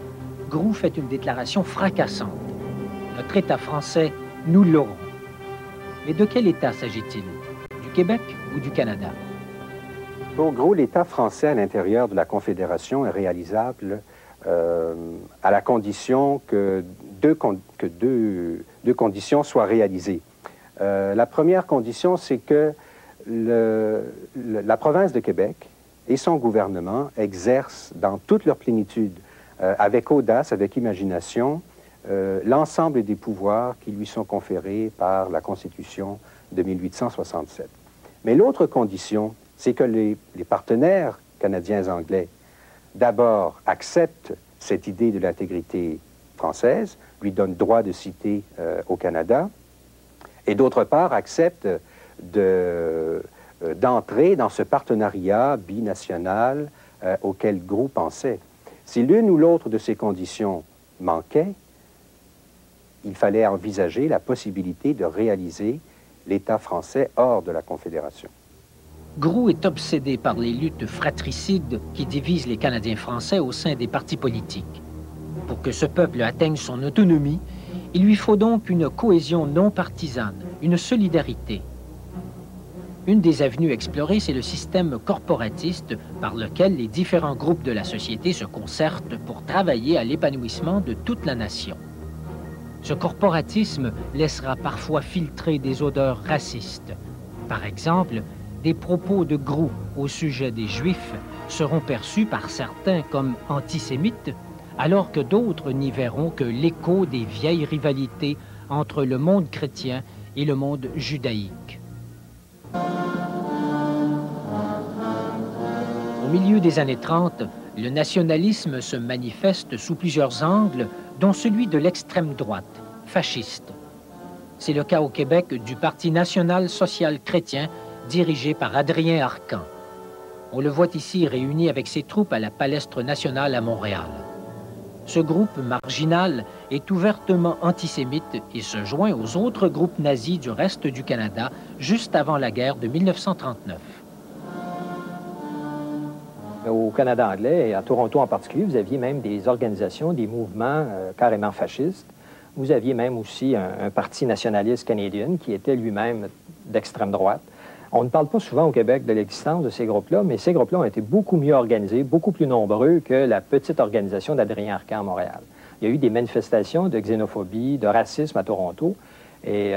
Groulx fait une déclaration fracassante. Notre État français, nous l'aurons. Mais de quel État s'agit-il? Du Québec ou du Canada? Pour Groulx, l'État français à l'intérieur de la Confédération est réalisable à la condition que deux conditions soient réalisées. La première condition, c'est que la province de Québec et son gouvernement exercent dans toute leur plénitude, avec audace, avec imagination, l'ensemble des pouvoirs qui lui sont conférés par la Constitution de 1867. Mais l'autre condition, c'est que les partenaires canadiens-anglais, d'abord, acceptent cette idée de l'intégrité française, lui donnent droit de cité au Canada, et d'autre part, acceptent d'entrer dans ce partenariat binational auquel Groulx pensait. Si l'une ou l'autre de ces conditions manquait, il fallait envisager la possibilité de réaliser l'État français hors de la Confédération. Groulx est obsédé par les luttes fratricides qui divisent les Canadiens français au sein des partis politiques. Pour que ce peuple atteigne son autonomie, il lui faut donc une cohésion non partisane, une solidarité. Une des avenues explorées, c'est le système corporatiste par lequel les différents groupes de la société se concertent pour travailler à l'épanouissement de toute la nation. Ce corporatisme laissera parfois filtrer des odeurs racistes. Par exemple, des propos de Groulx au sujet des Juifs seront perçus par certains comme antisémites, alors que d'autres n'y verront que l'écho des vieilles rivalités entre le monde chrétien et le monde judaïque. Au milieu des années 30, le nationalisme se manifeste sous plusieurs angles, dont celui de l'extrême droite, fasciste. C'est le cas au Québec du Parti national social chrétien, dirigé par Adrien Arcan. On le voit ici réuni avec ses troupes à la Palestre nationale à Montréal. Ce groupe marginal est ouvertement antisémite et se joint aux autres groupes nazis du reste du Canada juste avant la guerre de 1939. Au Canada anglais, et à Toronto en particulier, vous aviez même des organisations, des mouvements carrément fascistes. Vous aviez même aussi un parti nationaliste canadien qui était lui-même d'extrême droite. On ne parle pas souvent au Québec de l'existence de ces groupes-là, mais ces groupes-là ont été beaucoup mieux organisés, beaucoup plus nombreux que la petite organisation d'Adrien Arcan à Montréal. Il y a eu des manifestations de xénophobie, de racisme à Toronto, et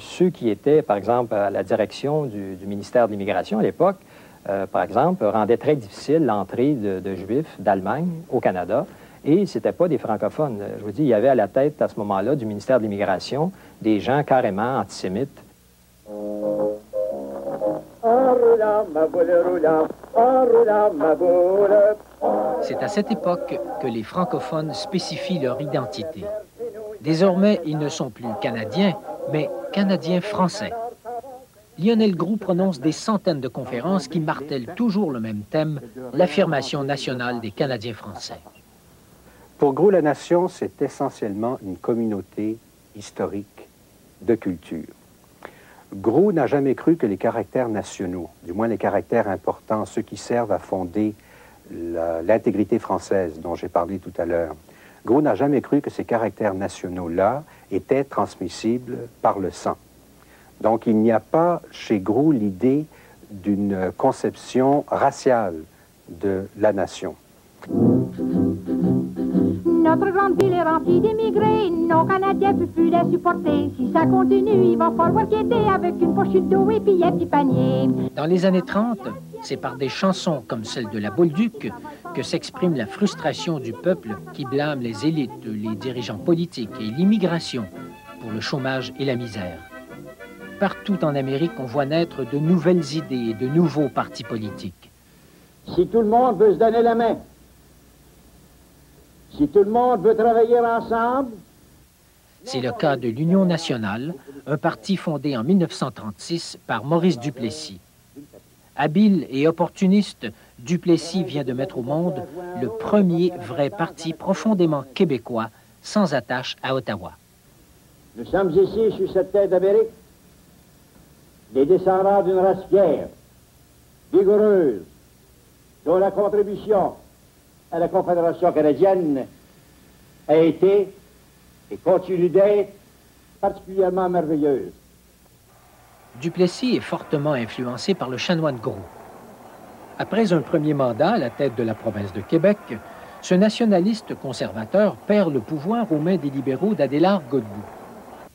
ceux qui étaient, par exemple, à la direction du ministère de l'Immigration à l'époque, par exemple, rendaient très difficile l'entrée de Juifs d'Allemagne au Canada, et ce n'étaient pas des francophones. Je vous dis, il y avait à la tête, à ce moment-là, du ministère de l'Immigration, des gens carrément antisémites. C'est à cette époque que les francophones spécifient leur identité. Désormais, ils ne sont plus canadiens, mais canadiens français. Lionel Groulx prononce des centaines de conférences qui martèlent toujours le même thème, l'affirmation nationale des Canadiens français. Pour Groulx, la nation, c'est essentiellement une communauté historique de culture. Groulx n'a jamais cru que les caractères nationaux, du moins les caractères importants, ceux qui servent à fonder l'intégrité française dont j'ai parlé tout à l'heure, Groulx n'a jamais cru que ces caractères nationaux-là étaient transmissibles par le sang. Donc il n'y a pas chez Groulx l'idée d'une conception raciale de la nation. Notre grande ville est remplie d'immigrés, nos Canadiens peuvent plus les supporter. Si ça continue, il va falloir quitter avec une pochette d'eau et puis un petit panier. Dans les années 30, c'est par des chansons comme celle de la Bolduc que s'exprime la frustration du peuple qui blâme les élites, les dirigeants politiques et l'immigration pour le chômage et la misère. Partout en Amérique, on voit naître de nouvelles idées et de nouveaux partis politiques. Si tout le monde veut se donner la main, si tout le monde veut travailler ensemble... C'est le cas de l'Union nationale, un parti fondé en 1936 par Maurice Duplessis. Habile et opportuniste, Duplessis vient de mettre au monde le premier vrai parti profondément québécois, sans attache à Ottawa. Nous sommes ici, sur cette terre d'Amérique, des descendants d'une race fière, vigoureuse, dont la contribution à la Confédération canadienne a été et continue d'être particulièrement merveilleuse. Duplessis est fortement influencé par le chanoine Groulx. Après un premier mandat à la tête de la province de Québec, ce nationaliste conservateur perd le pouvoir aux mains des libéraux d'Adélard Godbout.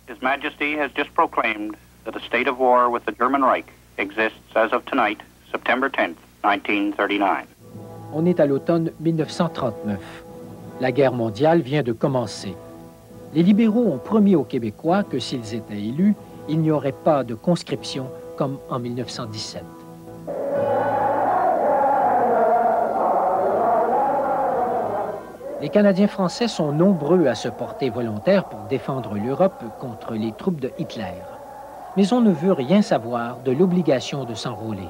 His Majesty has just proclaimed that a state of war with the German Reich exists as of tonight, September 10th, 1939. On est à l'automne 1939. La guerre mondiale vient de commencer. Les libéraux ont promis aux Québécois que s'ils étaient élus, il n'y aurait pas de conscription comme en 1917. Les Canadiens français sont nombreux à se porter volontaires pour défendre l'Europe contre les troupes de Hitler. Mais on ne veut rien savoir de l'obligation de s'enrôler.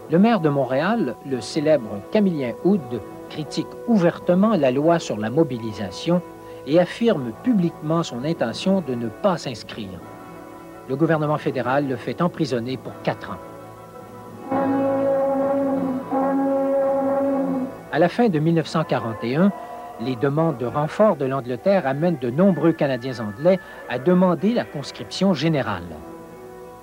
Le maire de Montréal, le célèbre Camillien Houde, critique ouvertement la loi sur la mobilisation et affirme publiquement son intention de ne pas s'inscrire. Le gouvernement fédéral le fait emprisonner pour 4 ans. À la fin de 1941, les demandes de renfort de l'Angleterre amènent de nombreux Canadiens anglais à demander la conscription générale.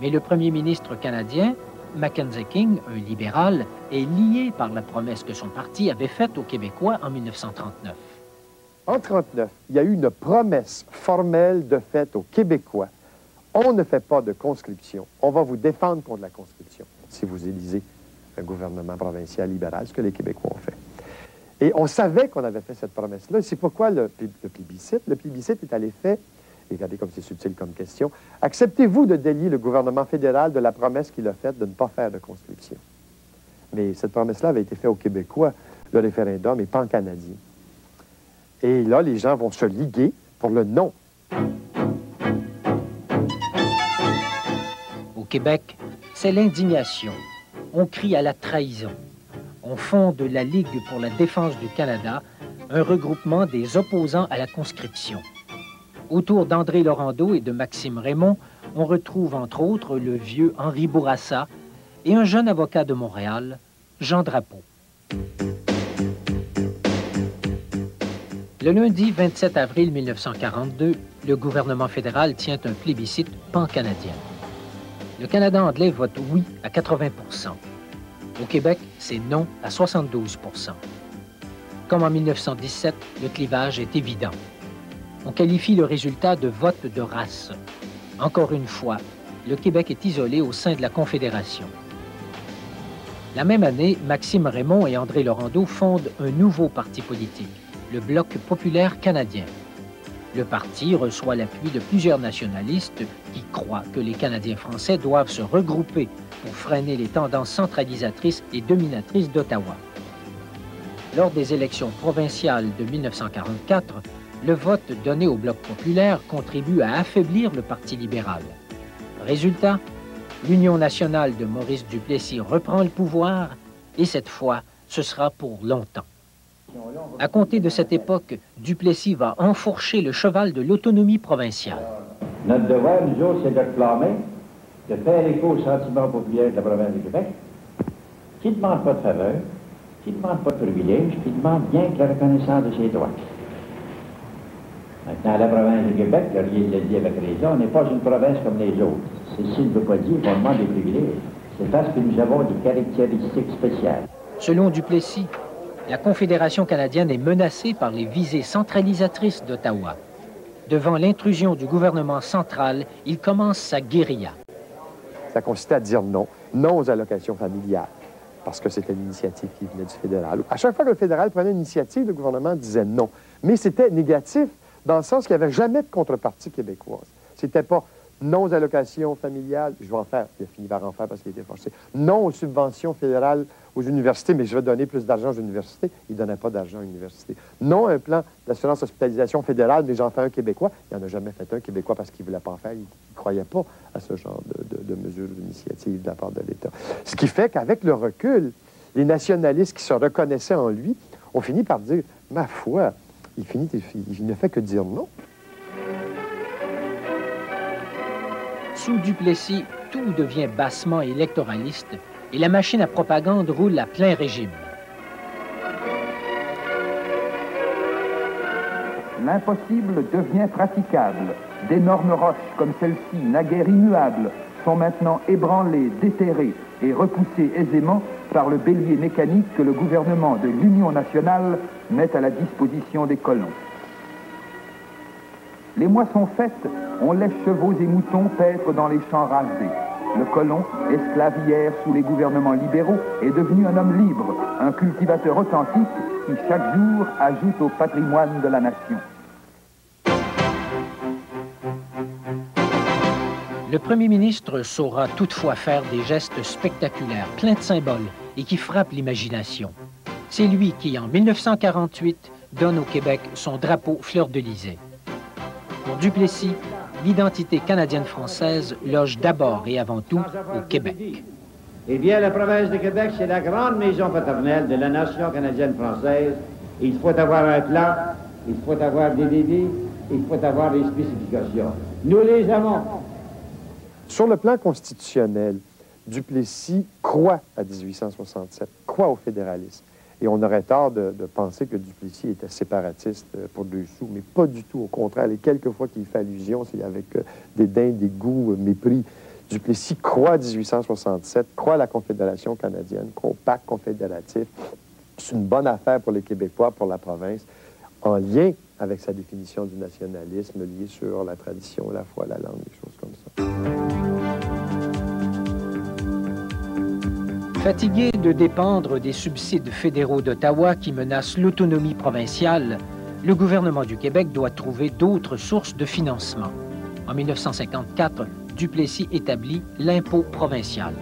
Mais le premier ministre canadien, Mackenzie King, un libéral, est lié par la promesse que son parti avait faite aux Québécois en 1939. En 1939, il y a eu une promesse formelle de faite aux Québécois on ne fait pas de conscription. On va vous défendre contre la conscription si vous élisez un gouvernement provincial libéral, ce que les Québécois ont fait. Et on savait qu'on avait fait cette promesse-là. C'est pourquoi le plébiscite. Le plébiscite est à l'effet, et regardez comme c'est subtil comme question, acceptez-vous de délier le gouvernement fédéral de la promesse qu'il a faite de ne pas faire de conscription? Mais cette promesse-là avait été faite aux Québécois, le référendum, et pas en Canadien. Et là, les gens vont se liguer pour le non. Au Québec, c'est l'indignation. On crie à la trahison. On fonde la Ligue pour la défense du Canada, un regroupement des opposants à la conscription. Autour d'André Laurendeau et de Maxime Raymond, on retrouve entre autres le vieux Henri Bourassa et un jeune avocat de Montréal, Jean Drapeau. Le lundi 27 avril 1942, le gouvernement fédéral tient un plébiscite pan-canadien. Le Canada anglais vote oui à 80 %. Au Québec, c'est non à 72 %. Comme en 1917, le clivage est évident. On qualifie le résultat de vote de race. Encore une fois, le Québec est isolé au sein de la Confédération. La même année, Maxime Raymond et André Laurendeau fondent un nouveau parti politique, le Bloc populaire canadien. Le parti reçoit l'appui de plusieurs nationalistes qui croient que les Canadiens français doivent se regrouper pour freiner les tendances centralisatrices et dominatrices d'Ottawa. Lors des élections provinciales de 1944, le vote donné au Bloc populaire contribue à affaiblir le Parti libéral. Résultat, l'Union nationale de Maurice Duplessis reprend le pouvoir et cette fois, ce sera pour longtemps. À compter de cette époque, Duplessis va enfourcher le cheval de l'autonomie provinciale. Notre devoir, nous autres, c'est de réclamer, de faire écho au sentiment populaire de la province du Québec, qui ne demande pas de faveur, qui ne demande pas de privilèges, qui demande bien que la reconnaissance de ses droits. Maintenant, la province du Québec, Laurier l'a dit avec raison, n'est pas une province comme les autres. Ceci ne veut pas dire qu'on demande des privilèges. C'est parce que nous avons des caractéristiques spéciales. Selon Duplessis, la Confédération canadienne est menacée par les visées centralisatrices d'Ottawa. Devant l'intrusion du gouvernement central, il commence sa guérilla. Ça consistait à dire non. Non aux allocations familiales, parce que c'était une initiative qui venait du fédéral. À chaque fois que le fédéral prenait une initiative, le gouvernement disait non. Mais c'était négatif, dans le sens qu'il n'y avait jamais de contrepartie québécoise. C'était pas non aux allocations familiales, je vais en faire, il a fini par en faire parce qu'il était forcé. Non aux subventions fédérales aux universités, mais je vais donner plus d'argent aux universités. Il ne donnait pas d'argent aux universités. Non à un plan d'assurance hospitalisation fédérale, mais j'en fais un québécois. Il n'en a jamais fait un québécois parce qu'il ne voulait pas en faire. Il ne croyait pas à ce genre de mesures, d'initiatives de la part de l'État. Ce qui fait qu'avec le recul, les nationalistes qui se reconnaissaient en lui ont fini par dire, ma foi, il ne fait que dire non. Sous Duplessis, tout devient bassement électoraliste et la machine à propagande roule à plein régime. L'impossible devient praticable. D'énormes roches comme celle-ci, naguère immuables, sont maintenant ébranlées, déterrées et repoussées aisément par le bélier mécanique que le gouvernement de l'Union nationale met à la disposition des colons. Les moissons faites, on laisse chevaux et moutons paître dans les champs rasés. Le colon, esclave hier sous les gouvernements libéraux, est devenu un homme libre, un cultivateur authentique qui chaque jour ajoute au patrimoine de la nation. Le premier ministre saura toutefois faire des gestes spectaculaires, pleins de symboles et qui frappent l'imagination. C'est lui qui, en 1948, donne au Québec son drapeau fleur-de-lysée. Pour Duplessis, l'identité canadienne-française loge d'abord et avant tout au Québec. Eh bien, la province de Québec, c'est la grande maison paternelle de la nation canadienne-française. Il faut avoir un plan, il faut avoir des débits, il faut avoir des spécifications. Nous les avons. Sur le plan constitutionnel, Duplessis croit à 1867, croit au fédéralisme. Et on aurait tort de penser que Duplessis était séparatiste pour deux sous, mais pas du tout. Au contraire, les quelques fois qu'il fait allusion, c'est avec dédain, dégoût, mépris. Duplessis croit à 1867, croit à la Confédération canadienne, croit au pacte confédératif. C'est une bonne affaire pour les Québécois, pour la province, en lien avec sa définition du nationalisme, lié sur la tradition, la foi, la langue, des choses comme ça. Fatigué de dépendre des subsides fédéraux d'Ottawa qui menacent l'autonomie provinciale, le gouvernement du Québec doit trouver d'autres sources de financement. En 1954, Duplessis établit l'impôt provincial.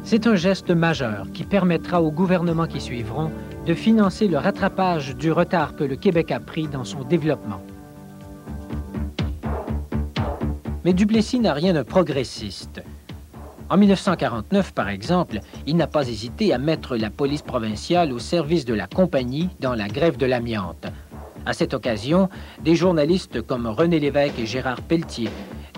C'est un geste majeur qui permettra aux gouvernements qui suivront de financer le rattrapage du retard que le Québec a pris dans son développement. Mais Duplessis n'a rien d'un progressiste. En 1949, par exemple, il n'a pas hésité à mettre la police provinciale au service de la compagnie dans la grève de l'amiante. À cette occasion, des journalistes comme René Lévesque et Gérard Pelletier,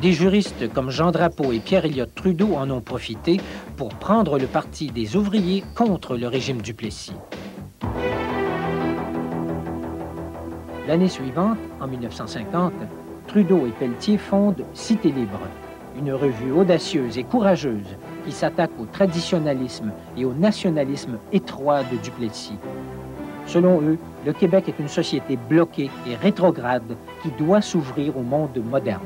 des juristes comme Jean Drapeau et Pierre-Éliott Trudeau en ont profité pour prendre le parti des ouvriers contre le régime Duplessis. L'année suivante, en 1950, Trudeau et Pelletier fondent Cité libre, une revue audacieuse et courageuse qui s'attaque au traditionnalisme et au nationalisme étroit de Duplessis. Selon eux, le Québec est une société bloquée et rétrograde qui doit s'ouvrir au monde moderne.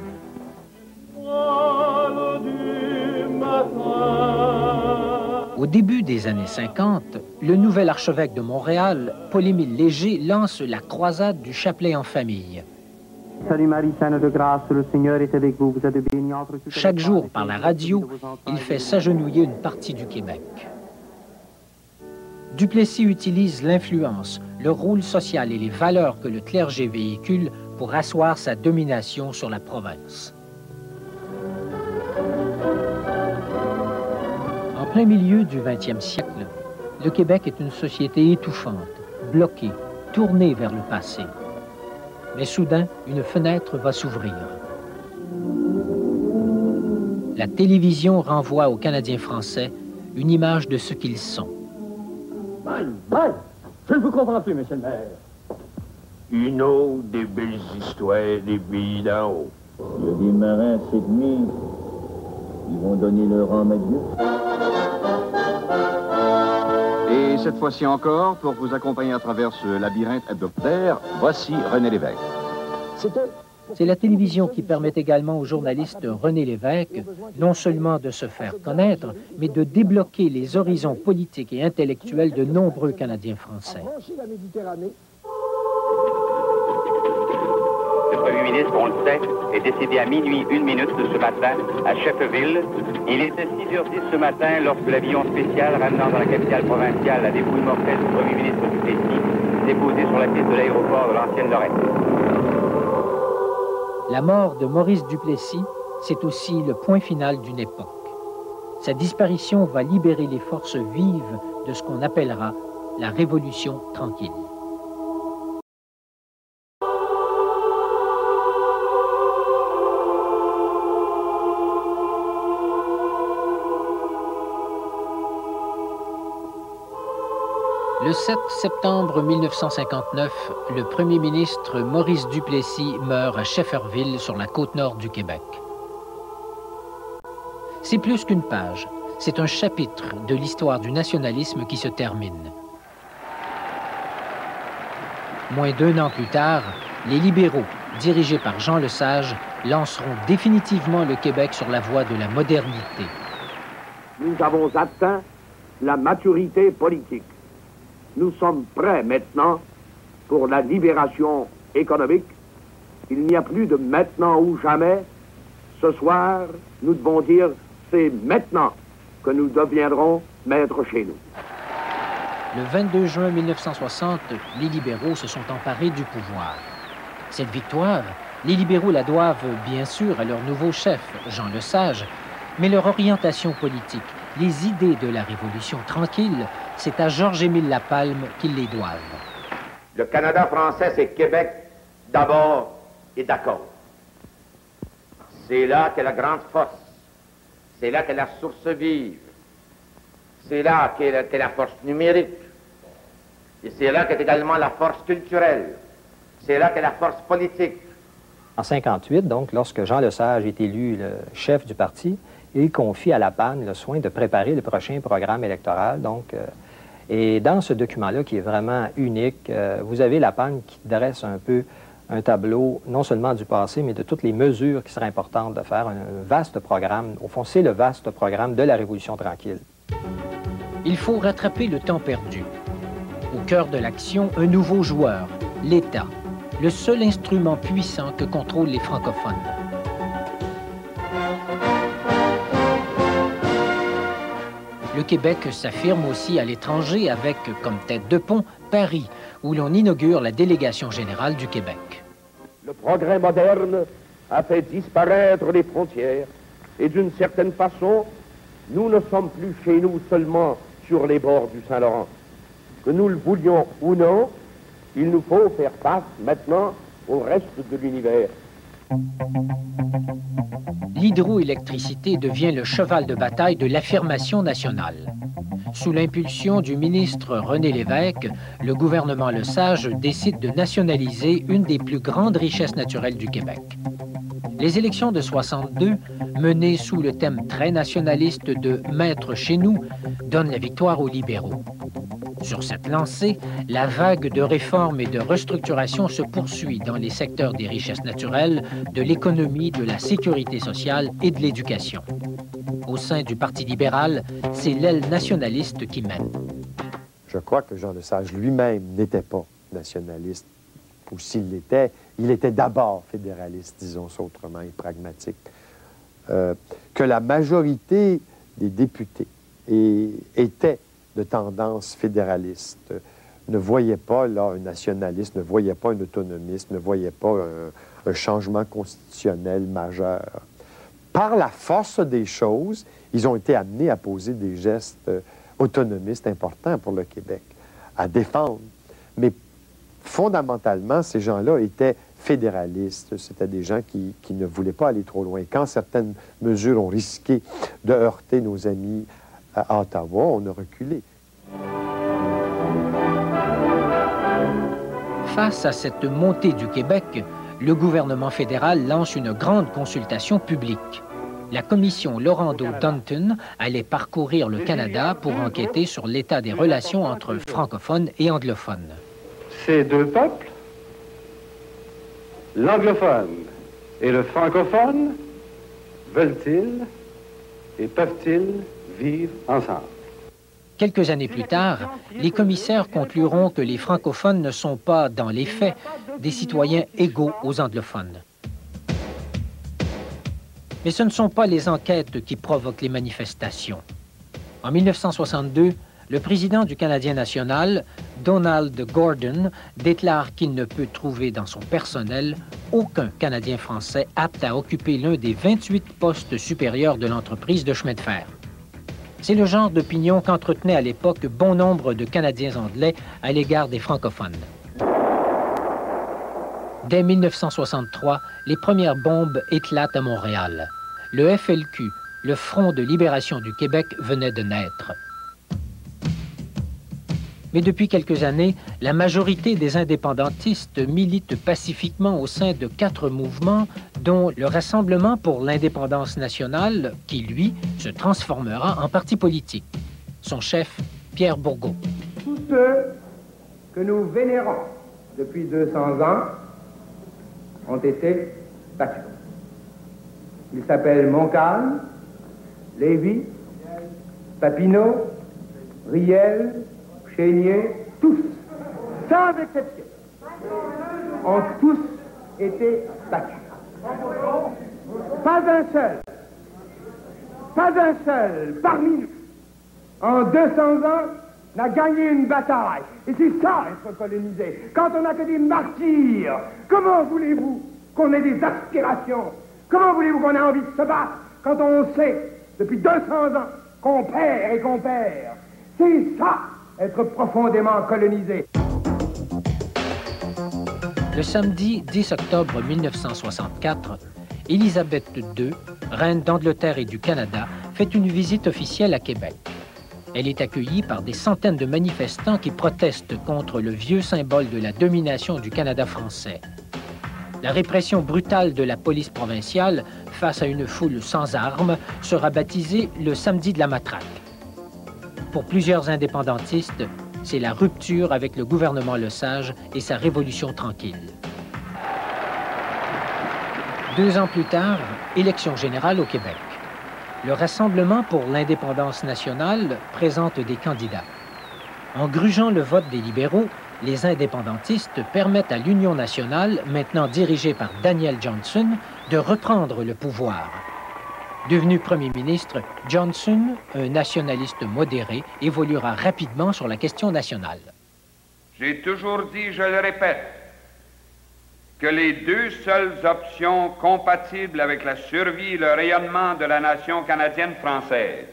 Au début des années 50, le nouvel archevêque de Montréal, Paul-Émile Léger, lance la croisade du chapelet en famille. Salut Marie, pleine de grâce, le Seigneur est avec vous. Vous êtes bénie entre toutes les Chaque femmes, jour, et par la béni radio, est le fruit de vos il entrailles, fait Jésus. s'agenouiller une partie du Québec. Duplessis utilise l'influence, le rôle social et les valeurs que le clergé véhicule pour asseoir sa domination sur la province. En plein milieu du 20e siècle, le Québec est une société étouffante, bloquée, tournée vers le passé. Mais soudain, une fenêtre va s'ouvrir. La télévision renvoie aux Canadiens français une image de ce qu'ils sont. Bye! Je ne vous comprends plus, monsieur le maire. Une autre des belles histoires des pays d'en haut. Il y a des marins cette nuit. Ils vont donner leur âme à Dieu. Et cette fois-ci encore, pour vous accompagner à travers ce labyrinthe hebdomadaire, voici René Lévesque. C'est la télévision qui permet également au journaliste René Lévesque non seulement de se faire connaître, mais de débloquer les horizons politiques et intellectuels de nombreux Canadiens français. Le premier ministre, on le sait, est décédé à minuit 1 minute ce matin à Sheffeville. Il était 6h10 ce matin lorsque l'avion spécial ramenant dans la capitale provinciale la dépouille mortelle du premier ministre Duplessis déposée sur la piste de l'aéroport de l'ancienne Lorette. La mort de Maurice Duplessis, c'est aussi le point final d'une époque. Sa disparition va libérer les forces vives de ce qu'on appellera la Révolution tranquille. Le 7 septembre 1959, le premier ministre Maurice Duplessis meurt à Shefferville, sur la côte nord du Québec. C'est plus qu'une page, c'est un chapitre de l'histoire du nationalisme qui se termine. Moins d'1 an plus tard, les libéraux, dirigés par Jean Lesage, lanceront définitivement le Québec sur la voie de la modernité. Nous avons atteint la maturité politique. Nous sommes prêts maintenant pour la libération économique. Il n'y a plus de maintenant ou jamais. Ce soir, nous devons dire, c'est maintenant que nous deviendrons maîtres chez nous. Le 22 juin 1960, les libéraux se sont emparés du pouvoir. Cette victoire, les libéraux la doivent bien sûr à leur nouveau chef, Jean Lesage, mais leur orientation politique, les idées de la Révolution tranquille, c'est à Georges-Émile Lapalme qu'ils les doivent. Le Canada français, c'est Québec d'abord et d'accord. C'est là qu'est la grande force. C'est là qu'est la source vive. C'est là qu'est la force numérique. Et c'est là qu'est également la force culturelle. C'est là qu'est la force politique. En 1958, donc, lorsque Jean Lesage est élu le chef du parti, il confie à Lapalme le soin de préparer le prochain programme électoral. Donc, et dans ce document-là, qui est vraiment unique, vous avez Lapalme qui dresse un peu un tableau non seulement du passé, mais de toutes les mesures qui seraient importantes de faire, un vaste programme. Au fond, c'est le vaste programme de la Révolution tranquille. Il faut rattraper le temps perdu. Au cœur de l'action, un nouveau joueur, l'État, le seul instrument puissant que contrôlent les francophones. Le Québec s'affirme aussi à l'étranger avec, comme tête de pont, Paris, où l'on inaugure la délégation générale du Québec. Le progrès moderne a fait disparaître les frontières et d'une certaine façon, nous ne sommes plus chez nous seulement sur les bords du Saint-Laurent. Que nous le voulions ou non, il nous faut faire face maintenant au reste de l'univers. L'hydroélectricité devient le cheval de bataille de l'affirmation nationale. Sous l'impulsion du ministre René Lévesque, le gouvernement Lesage décide de nationaliser une des plus grandes richesses naturelles du Québec. Les élections de 62, menées sous le thème très nationaliste de « Maître chez nous », donnent la victoire aux libéraux. Sur cette lancée, la vague de réformes et de restructuration se poursuit dans les secteurs des richesses naturelles, de l'économie, de la sécurité sociale et de l'éducation. Au sein du Parti libéral, c'est l'aile nationaliste qui mène. Je crois que Jean Lesage lui-même n'était pas nationaliste, ou s'il l'était, il était d'abord fédéraliste, disons ça autrement, et pragmatique. Que la majorité des députés était de tendance fédéraliste, ne voyait pas là un nationaliste, ne voyait pas un autonomiste, ne voyait pas un changement constitutionnel majeur. Par la force des choses, ils ont été amenés à poser des gestes autonomistes importants pour le Québec, à défendre. Mais fondamentalement, ces gens-là étaient fédéralistes. C'était des gens qui ne voulaient pas aller trop loin. Quand certaines mesures ont risqué de heurter nos amis à Ottawa, on a reculé. Face à cette montée du Québec, le gouvernement fédéral lance une grande consultation publique. La commission Laurando-Dunton allait parcourir le Canada pour enquêter sur l'état des relations entre francophones et anglophones. Ces deux peuples, l'anglophone et le francophone, veulent-ils et peuvent-ils vivre ensemble? Quelques années plus tard, les commissaires concluront que les francophones ne sont pas, dans les faits, des citoyens égaux aux anglophones. Mais ce ne sont pas les enquêtes qui provoquent les manifestations. En 1962, le président du Canadien national, Donald Gordon, déclare qu'il ne peut trouver dans son personnel aucun Canadien français apte à occuper l'un des 28 postes supérieurs de l'entreprise de chemin de fer. C'est le genre d'opinion qu'entretenait à l'époque bon nombre de Canadiens anglais à l'égard des francophones. Dès 1963, les premières bombes éclatent à Montréal. Le FLQ, le Front de libération du Québec, venait de naître. Mais depuis quelques années, la majorité des indépendantistes militent pacifiquement au sein de 4 mouvements, dont le Rassemblement pour l'indépendance nationale, qui, lui, se transformera en parti politique. Son chef, Pierre Bourgault. Tous ceux que nous vénérons depuis 200 ans ont été battus. Ils s'appellent Montcalm, Lévy, Papineau, Riel, Chénier, tous, sans exception, ont tous été battus. Pas un seul parmi nous, en 200 ans, n'a gagné une bataille. Et c'est ça, être colonisé. Quand on n'a que des martyrs, comment voulez-vous qu'on ait des aspirations? Comment voulez-vous qu'on ait envie de se battre quand on sait, depuis 200 ans, qu'on perd et qu'on perd? C'est ça, être profondément colonisé. Le samedi 10 octobre 1964, Élisabeth II, reine d'Angleterre et du Canada, fait une visite officielle à Québec. Elle est accueillie par des centaines de manifestants qui protestent contre le vieux symbole de la domination du Canada français. La répression brutale de la police provinciale face à une foule sans armes sera baptisée le samedi de la matraque. Pour plusieurs indépendantistes, c'est la rupture avec le gouvernement Lesage et sa révolution tranquille. 2 ans plus tard, élection générale au Québec. Le Rassemblement pour l'indépendance nationale présente des candidats. En grugeant le vote des libéraux, les indépendantistes permettent à l'Union nationale, maintenant dirigée par Daniel Johnson, de reprendre le pouvoir. Devenu premier ministre, Johnson, un nationaliste modéré, évoluera rapidement sur la question nationale. J'ai toujours dit, je le répète, que les 2 seules options compatibles avec la survie et le rayonnement de la nation canadienne-française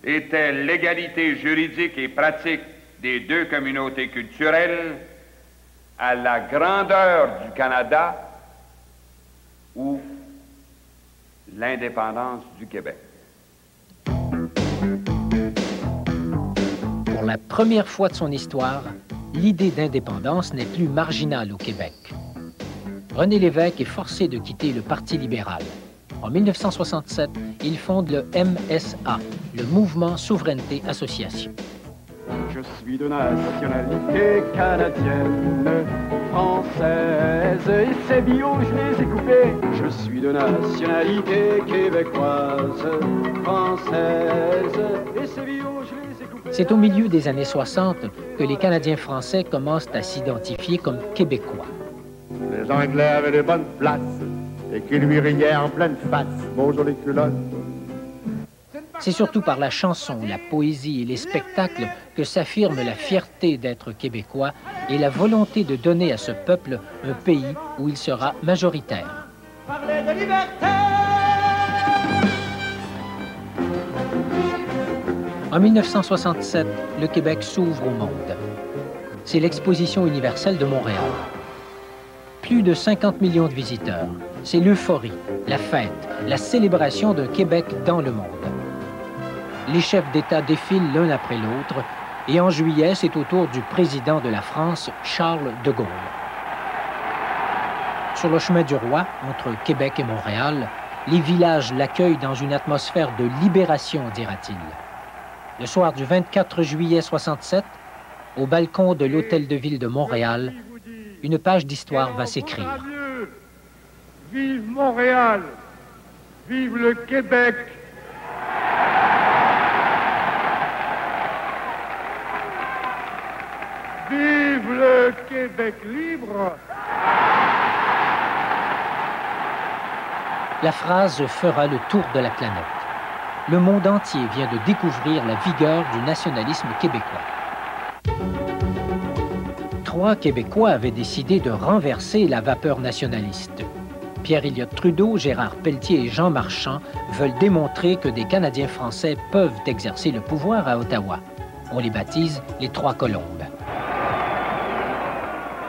étaient l'égalité juridique et pratique des 2 communautés culturelles à la grandeur du Canada ou l'indépendance du Québec. Pour la première fois de son histoire, l'idée d'indépendance n'est plus marginale au Québec. René Lévesque est forcé de quitter le Parti libéral. En 1967, il fonde le MSA, le Mouvement Souveraineté Association. Je suis de nationalité canadienne, française, et ces bio, je les ai coupés. Je suis de nationalité québécoise, française, et ces bio, je les ai coupés. C'est au milieu des années 60 que les Canadiens français commencent à s'identifier comme Québécois. Les Anglais avaient de bonnes places et qui lui riaient en pleine face. Bonjour les culottes. C'est surtout par la chanson, la poésie et les spectacles que s'affirme la fierté d'être québécois et la volonté de donner à ce peuple un pays où il sera majoritaire. Parlez de liberté! En 1967, le Québec s'ouvre au monde. C'est l'exposition universelle de Montréal. Plus de 50 millions de visiteurs. C'est l'euphorie, la fête, la célébration d'un Québec dans le monde. Les chefs d'État défilent l'un après l'autre et en juillet, c'est au tour du président de la France, Charles de Gaulle. Sur le chemin du roi, entre Québec et Montréal, les villages l'accueillent dans une atmosphère de libération, dira-t-il. Le soir du 24 juillet 67, au balcon de l'Hôtel de Ville de Montréal, une page d'histoire va s'écrire. Vive Montréal! Vive le Québec! Vive le Québec libre! La phrase fera le tour de la planète. Le monde entier vient de découvrir la vigueur du nationalisme québécois. 3 Québécois avaient décidé de renverser la vapeur nationaliste. Pierre Elliott Trudeau, Gérard Pelletier et Jean Marchand veulent démontrer que des Canadiens français peuvent exercer le pouvoir à Ottawa. On les baptise les 3 Colombes.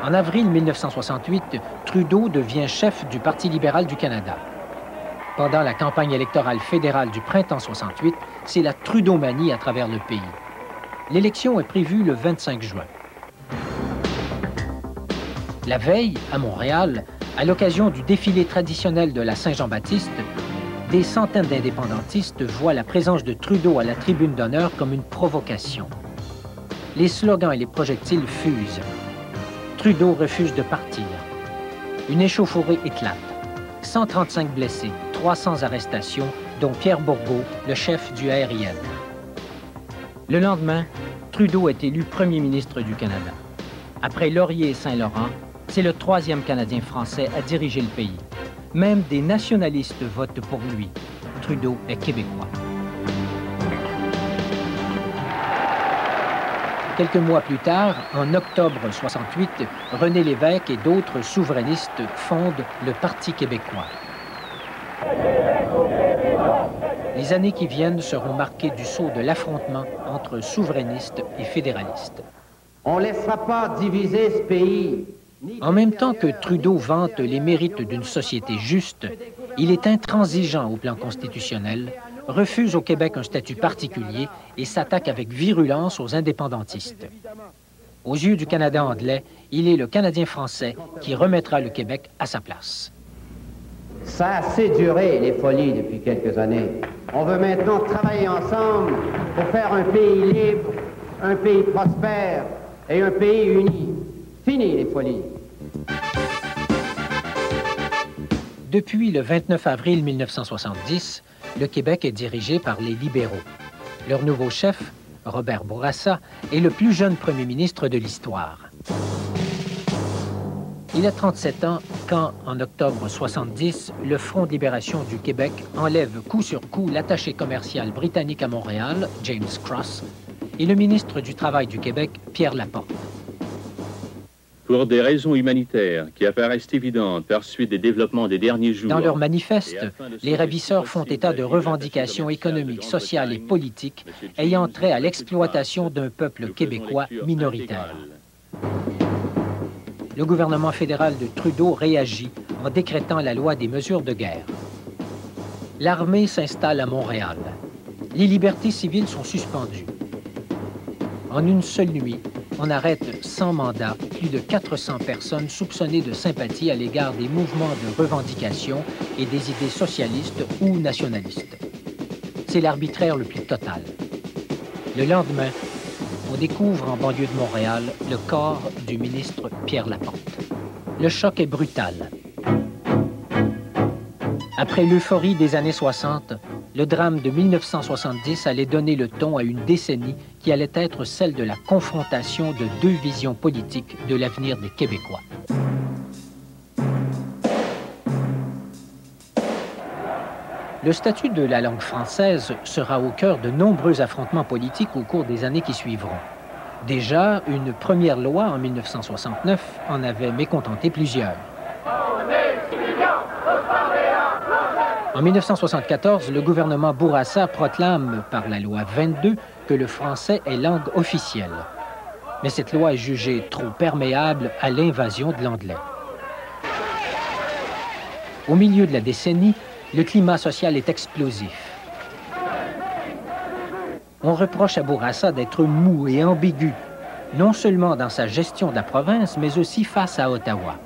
En avril 1968, Trudeau devient chef du Parti libéral du Canada. Pendant la campagne électorale fédérale du printemps 68, c'est la Trudeau-manie à travers le pays. L'élection est prévue le 25 juin. La veille, à Montréal, à l'occasion du défilé traditionnel de la Saint-Jean-Baptiste, des centaines d'indépendantistes voient la présence de Trudeau à la tribune d'honneur comme une provocation. Les slogans et les projectiles fusent. Trudeau refuse de partir. Une échauffourée éclate. 135 blessés, 300 arrestations, dont Pierre Bourgault, le chef du ARIN. Le lendemain, Trudeau est élu premier ministre du Canada. Après Laurier et Saint-Laurent, c'est le 3e Canadien français à diriger le pays. Même des nationalistes votent pour lui. Trudeau est québécois. Quelques mois plus tard, en octobre 68, René Lévesque et d'autres souverainistes fondent le Parti québécois. Les années qui viennent seront marquées du sceau de l'affrontement entre souverainistes et fédéralistes. On ne laissera pas diviser ce pays. En même temps que Trudeau vante les mérites d'une société juste, il est intransigeant au plan constitutionnel, refuse au Québec un statut particulier et s'attaque avec virulence aux indépendantistes. Aux yeux du Canada anglais, il est le Canadien français qui remettra le Québec à sa place. Ça a assez duré, les folies, depuis quelques années. On veut maintenant travailler ensemble pour faire un pays libre, un pays prospère et un pays uni. Fini, les folies. Depuis le 29 avril 1970, le Québec est dirigé par les libéraux. Leur nouveau chef, Robert Bourassa, est le plus jeune premier ministre de l'histoire. Il a 37 ans quand, en octobre 70, le Front de libération du Québec enlève coup sur coup l'attaché commercial britannique à Montréal, James Cross, et le ministre du Travail du Québec, Pierre Laporte. Pour des raisons humanitaires qui apparaissent évidentes par suite des développements des derniers jours... Dans leur manifeste, les ravisseurs font état de revendications économiques, sociales et politiques ayant trait à l'exploitation d'un peuple québécois minoritaire. Le gouvernement fédéral de Trudeau réagit en décrétant la loi des mesures de guerre. L'armée s'installe à Montréal. Les libertés civiles sont suspendues. En une seule nuit, on arrête sans mandat plus de 400 personnes soupçonnées de sympathie à l'égard des mouvements de revendication et des idées socialistes ou nationalistes. C'est l'arbitraire le plus total. Le lendemain, on découvre en banlieue de Montréal le corps du ministre Pierre Laporte. Le choc est brutal. Après l'euphorie des années 60, le drame de 1970 allait donner le ton à une décennie qui allait être celle de la confrontation de deux visions politiques de l'avenir des Québécois. Le statut de la langue française sera au cœur de nombreux affrontements politiques au cours des années qui suivront. Déjà, une première loi en 1969 en avait mécontenté plusieurs. En 1974, le gouvernement Bourassa proclame par la loi 22 que le français est langue officielle. Mais cette loi est jugée trop perméable à l'invasion de l'anglais. Au milieu de la décennie, le climat social est explosif. On reproche à Bourassa d'être mou et ambigu, non seulement dans sa gestion de la province, mais aussi face à Ottawa.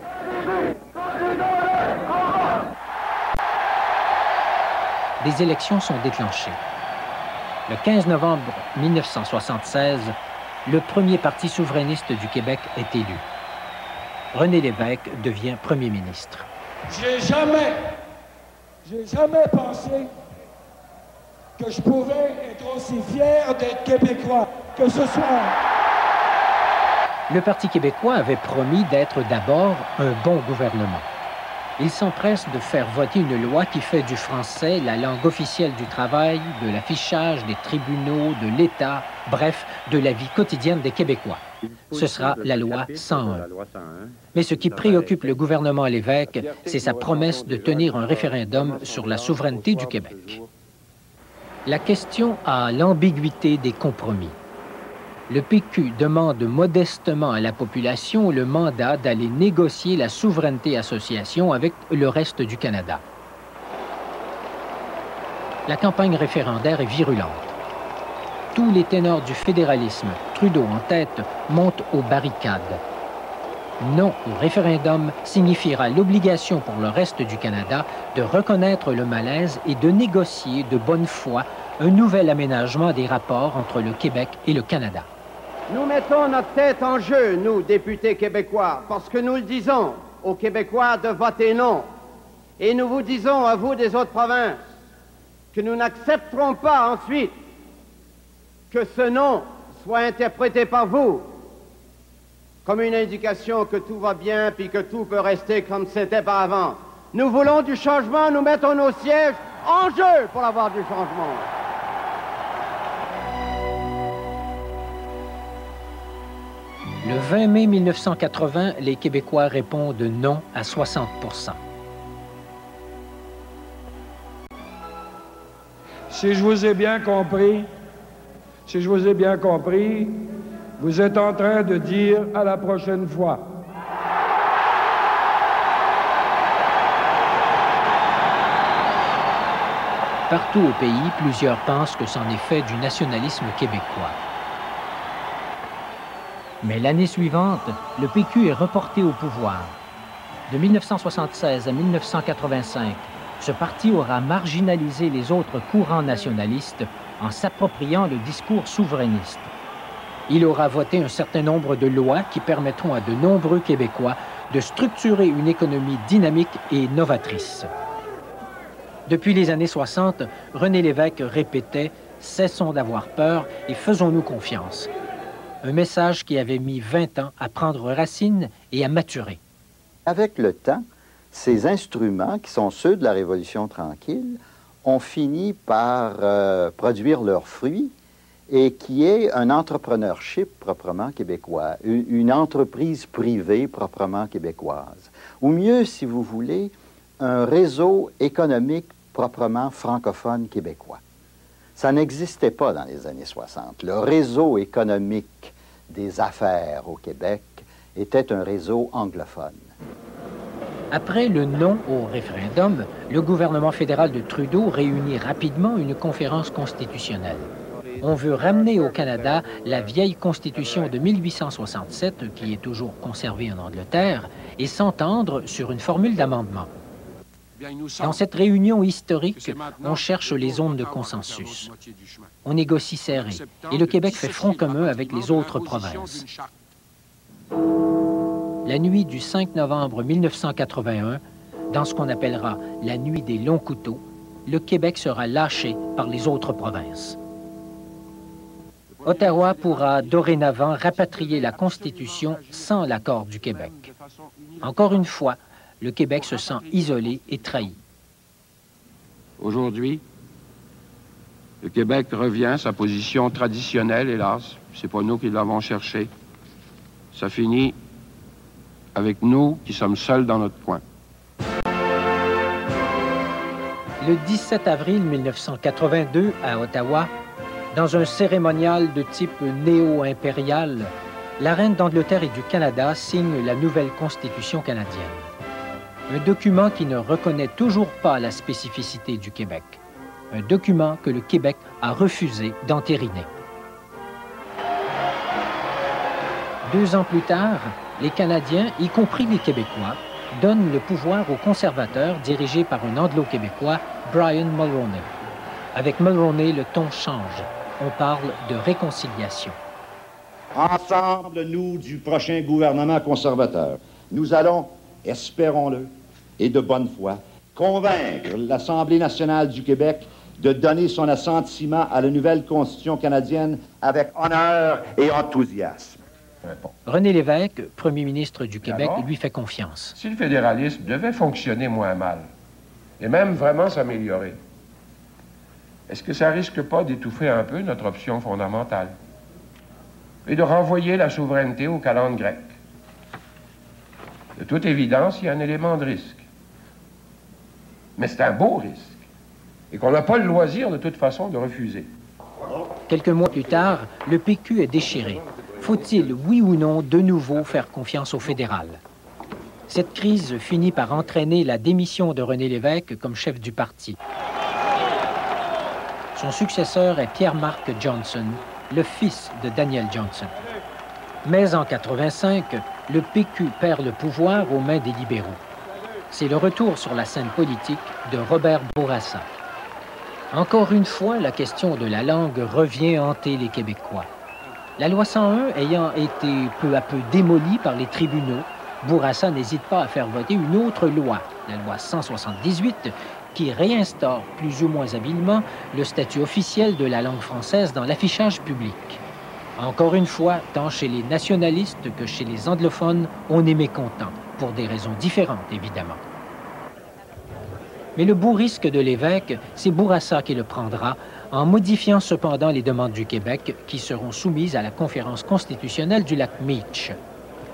Des élections sont déclenchées. Le 15 novembre 1976, le premier parti souverainiste du Québec est élu. René Lévesque devient premier ministre. J'ai jamais pensé que je pouvais être aussi fier d'être québécois que ce soir. Le Parti québécois avait promis d'être d'abord un bon gouvernement. Il s'empresse de faire voter une loi qui fait du français la langue officielle du travail, de l'affichage, des tribunaux, de l'État, bref, de la vie quotidienne des Québécois. Ce sera la loi 101. Mais ce qui préoccupe le gouvernement Lévesque, c'est sa promesse de tenir un référendum sur la souveraineté du Québec. La question a l'ambiguïté des compromis. Le PQ demande modestement à la population le mandat d'aller négocier la souveraineté association avec le reste du Canada. La campagne référendaire est virulente. Tous les ténors du fédéralisme, Trudeau en tête, montent aux barricades. Non au référendum signifiera l'obligation pour le reste du Canada de reconnaître le malaise et de négocier de bonne foi un nouvel aménagement des rapports entre le Québec et le Canada. Nous mettons notre tête en jeu, nous, députés québécois, parce que nous le disons aux Québécois de voter non. Et nous vous disons à vous des autres provinces que nous n'accepterons pas ensuite que ce non soit interprété par vous comme une indication que tout va bien puis que tout peut rester comme c'était par avant. Nous voulons du changement, nous mettons nos sièges en jeu pour avoir du changement. Le 20 mai 1980, les Québécois répondent non à 60 %. Si je vous ai bien compris, vous êtes en train de dire à la prochaine fois. Partout au pays, plusieurs pensent que c'en est fait du nationalisme québécois. Mais l'année suivante, le PQ est reporté au pouvoir. De 1976 à 1985, ce parti aura marginalisé les autres courants nationalistes en s'appropriant le discours souverainiste. Il aura voté un certain nombre de lois qui permettront à de nombreux Québécois de structurer une économie dynamique et novatrice. Depuis les années 60, René Lévesque répétait « Cessons d'avoir peur et faisons-nous confiance ». Un message qui avait mis 20 ans à prendre racine et à maturer. Avec le temps, ces instruments, qui sont ceux de la Révolution tranquille, ont fini par produire leurs fruits et qui est un entrepreneurship proprement québécois, une entreprise privée proprement québécoise. Ou mieux, si vous voulez, un réseau économique proprement francophone québécois. Ça n'existait pas dans les années 60. Le réseau économique des affaires au Québec était un réseau anglophone. Après le non au référendum, le gouvernement fédéral de Trudeau réunit rapidement une conférence constitutionnelle. On veut ramener au Canada la vieille Constitution de 1867, qui est toujours conservée en Angleterre, et s'entendre sur une formule d'amendement. Dans cette réunion historique, on cherche les zones de consensus. On négocie serré, et le Québec fait front commun avec les autres provinces. La nuit du 5 novembre 1981, dans ce qu'on appellera la nuit des longs couteaux, le Québec sera lâché par les autres provinces. Ottawa pourra dorénavant rapatrier la Constitution sans l'accord du Québec. Encore une fois, le Québec se sent isolé et trahi. Aujourd'hui, le Québec revient à sa position traditionnelle, hélas. C'est pas nous qui l'avons cherché. Ça finit avec nous qui sommes seuls dans notre coin. Le 17 avril 1982, à Ottawa, dans un cérémonial de type néo-impérial, la reine d'Angleterre et du Canada signe la nouvelle Constitution canadienne. Un document qui ne reconnaît toujours pas la spécificité du Québec. Un document que le Québec a refusé d'entériner. 2 ans plus tard, les Canadiens, y compris les Québécois, donnent le pouvoir aux conservateurs dirigés par un anglo-québécois, Brian Mulroney. Avec Mulroney, le ton change. On parle de réconciliation. Ensemble, nous, du prochain gouvernement conservateur, nous allons, espérons-le, et de bonne foi, convaincre l'Assemblée nationale du Québec de donner son assentiment à la nouvelle Constitution canadienne avec honneur et enthousiasme. René Lévesque, premier ministre du Québec, lui fait confiance. Si le fédéralisme devait fonctionner moins mal, et même vraiment s'améliorer, est-ce que ça risque pas d'étouffer un peu notre option fondamentale et de renvoyer la souveraineté aux calendes grecques? De toute évidence, il y a un élément de risque. Mais c'est un beau risque, et qu'on n'a pas le loisir de toute façon de refuser. Quelques mois plus tard, le PQ est déchiré. Faut-il, oui ou non, de nouveau faire confiance au fédéral? Cette crise finit par entraîner la démission de René Lévesque comme chef du parti. Son successeur est Pierre-Marc Johnson, le fils de Daniel Johnson. Mais en 85, le PQ perd le pouvoir aux mains des libéraux. C'est le retour sur la scène politique de Robert Bourassa. Encore une fois, la question de la langue revient hanter les Québécois. La loi 101 ayant été peu à peu démolie par les tribunaux, Bourassa n'hésite pas à faire voter une autre loi, la loi 178, qui réinstaure plus ou moins habilement le statut officiel de la langue française dans l'affichage public. Encore une fois, tant chez les nationalistes que chez les anglophones, on est mécontent, pour des raisons différentes, évidemment. Mais le beau risque de Lévesque, c'est Bourassa qui le prendra, en modifiant cependant les demandes du Québec qui seront soumises à la conférence constitutionnelle du lac Meech.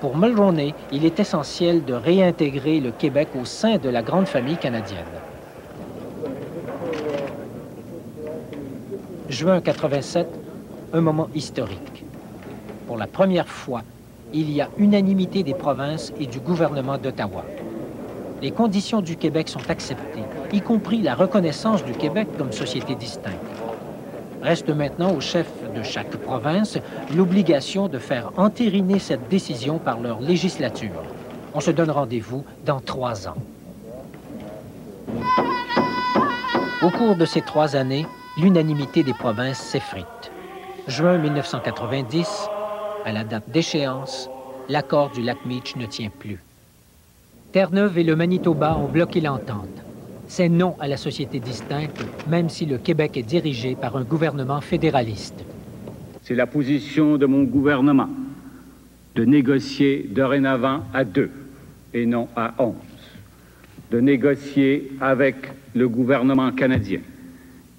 Pour Mulroney, il est essentiel de réintégrer le Québec au sein de la grande famille canadienne. Juin 87, un moment historique. Pour la première fois, il y a unanimité des provinces et du gouvernement d'Ottawa. Les conditions du Québec sont acceptées, y compris la reconnaissance du Québec comme société distincte. Reste maintenant aux chefs de chaque province l'obligation de faire entériner cette décision par leur législature. On se donne rendez-vous dans 3 ans. Au cours de ces 3 années, l'unanimité des provinces s'effrite. Juin 1990, à la date d'échéance, l'accord du lac Meech ne tient plus. Terre-Neuve et le Manitoba ont bloqué l'entente. C'est non à la société distincte, même si le Québec est dirigé par un gouvernement fédéraliste. C'est la position de mon gouvernement de négocier dorénavant à 2 et non à 11. De négocier avec le gouvernement canadien,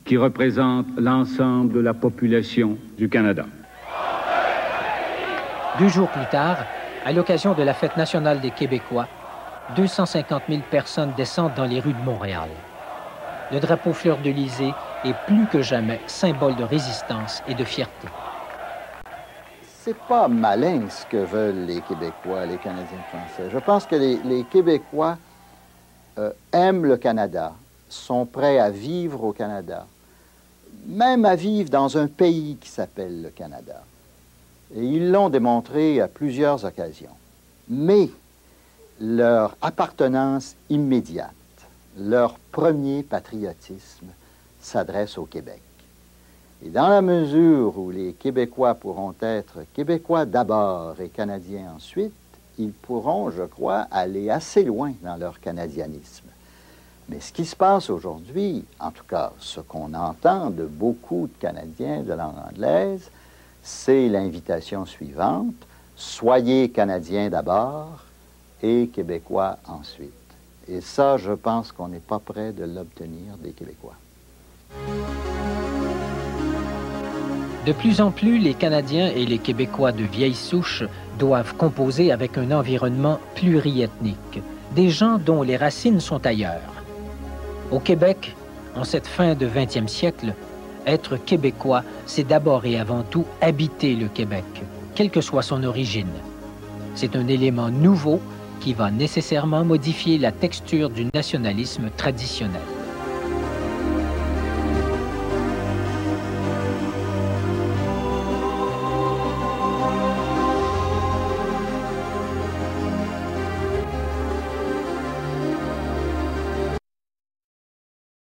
qui représente l'ensemble de la population du Canada. 2 jours plus tard, à l'occasion de la Fête nationale des Québécois, 250 000 personnes descendent dans les rues de Montréal. Le drapeau fleur-de-lysée est plus que jamais symbole de résistance et de fierté. C'est pas malin ce que veulent les Québécois, les Canadiens français. Je pense que les Québécois aiment le Canada, sont prêts à vivre au Canada, même à vivre dans un pays qui s'appelle le Canada. Et ils l'ont démontré à plusieurs occasions. Mais leur appartenance immédiate, leur premier patriotisme s'adresse au Québec. Et dans la mesure où les Québécois pourront être Québécois d'abord et Canadiens ensuite, ils pourront, je crois, aller assez loin dans leur canadianisme. Mais ce qui se passe aujourd'hui, en tout cas ce qu'on entend de beaucoup de Canadiens de langue anglaise, c'est l'invitation suivante: soyez Canadiens d'abord et Québécois ensuite. Et ça, je pense qu'on n'est pas près de l'obtenir des Québécois. De plus en plus, les Canadiens et les Québécois de vieille souche doivent composer avec un environnement pluriethnique, des gens dont les racines sont ailleurs. Au Québec, en cette fin de 20e siècle, être québécois, c'est d'abord et avant tout habiter le Québec, quelle que soit son origine. C'est un élément nouveau qui va nécessairement modifier la texture du nationalisme traditionnel.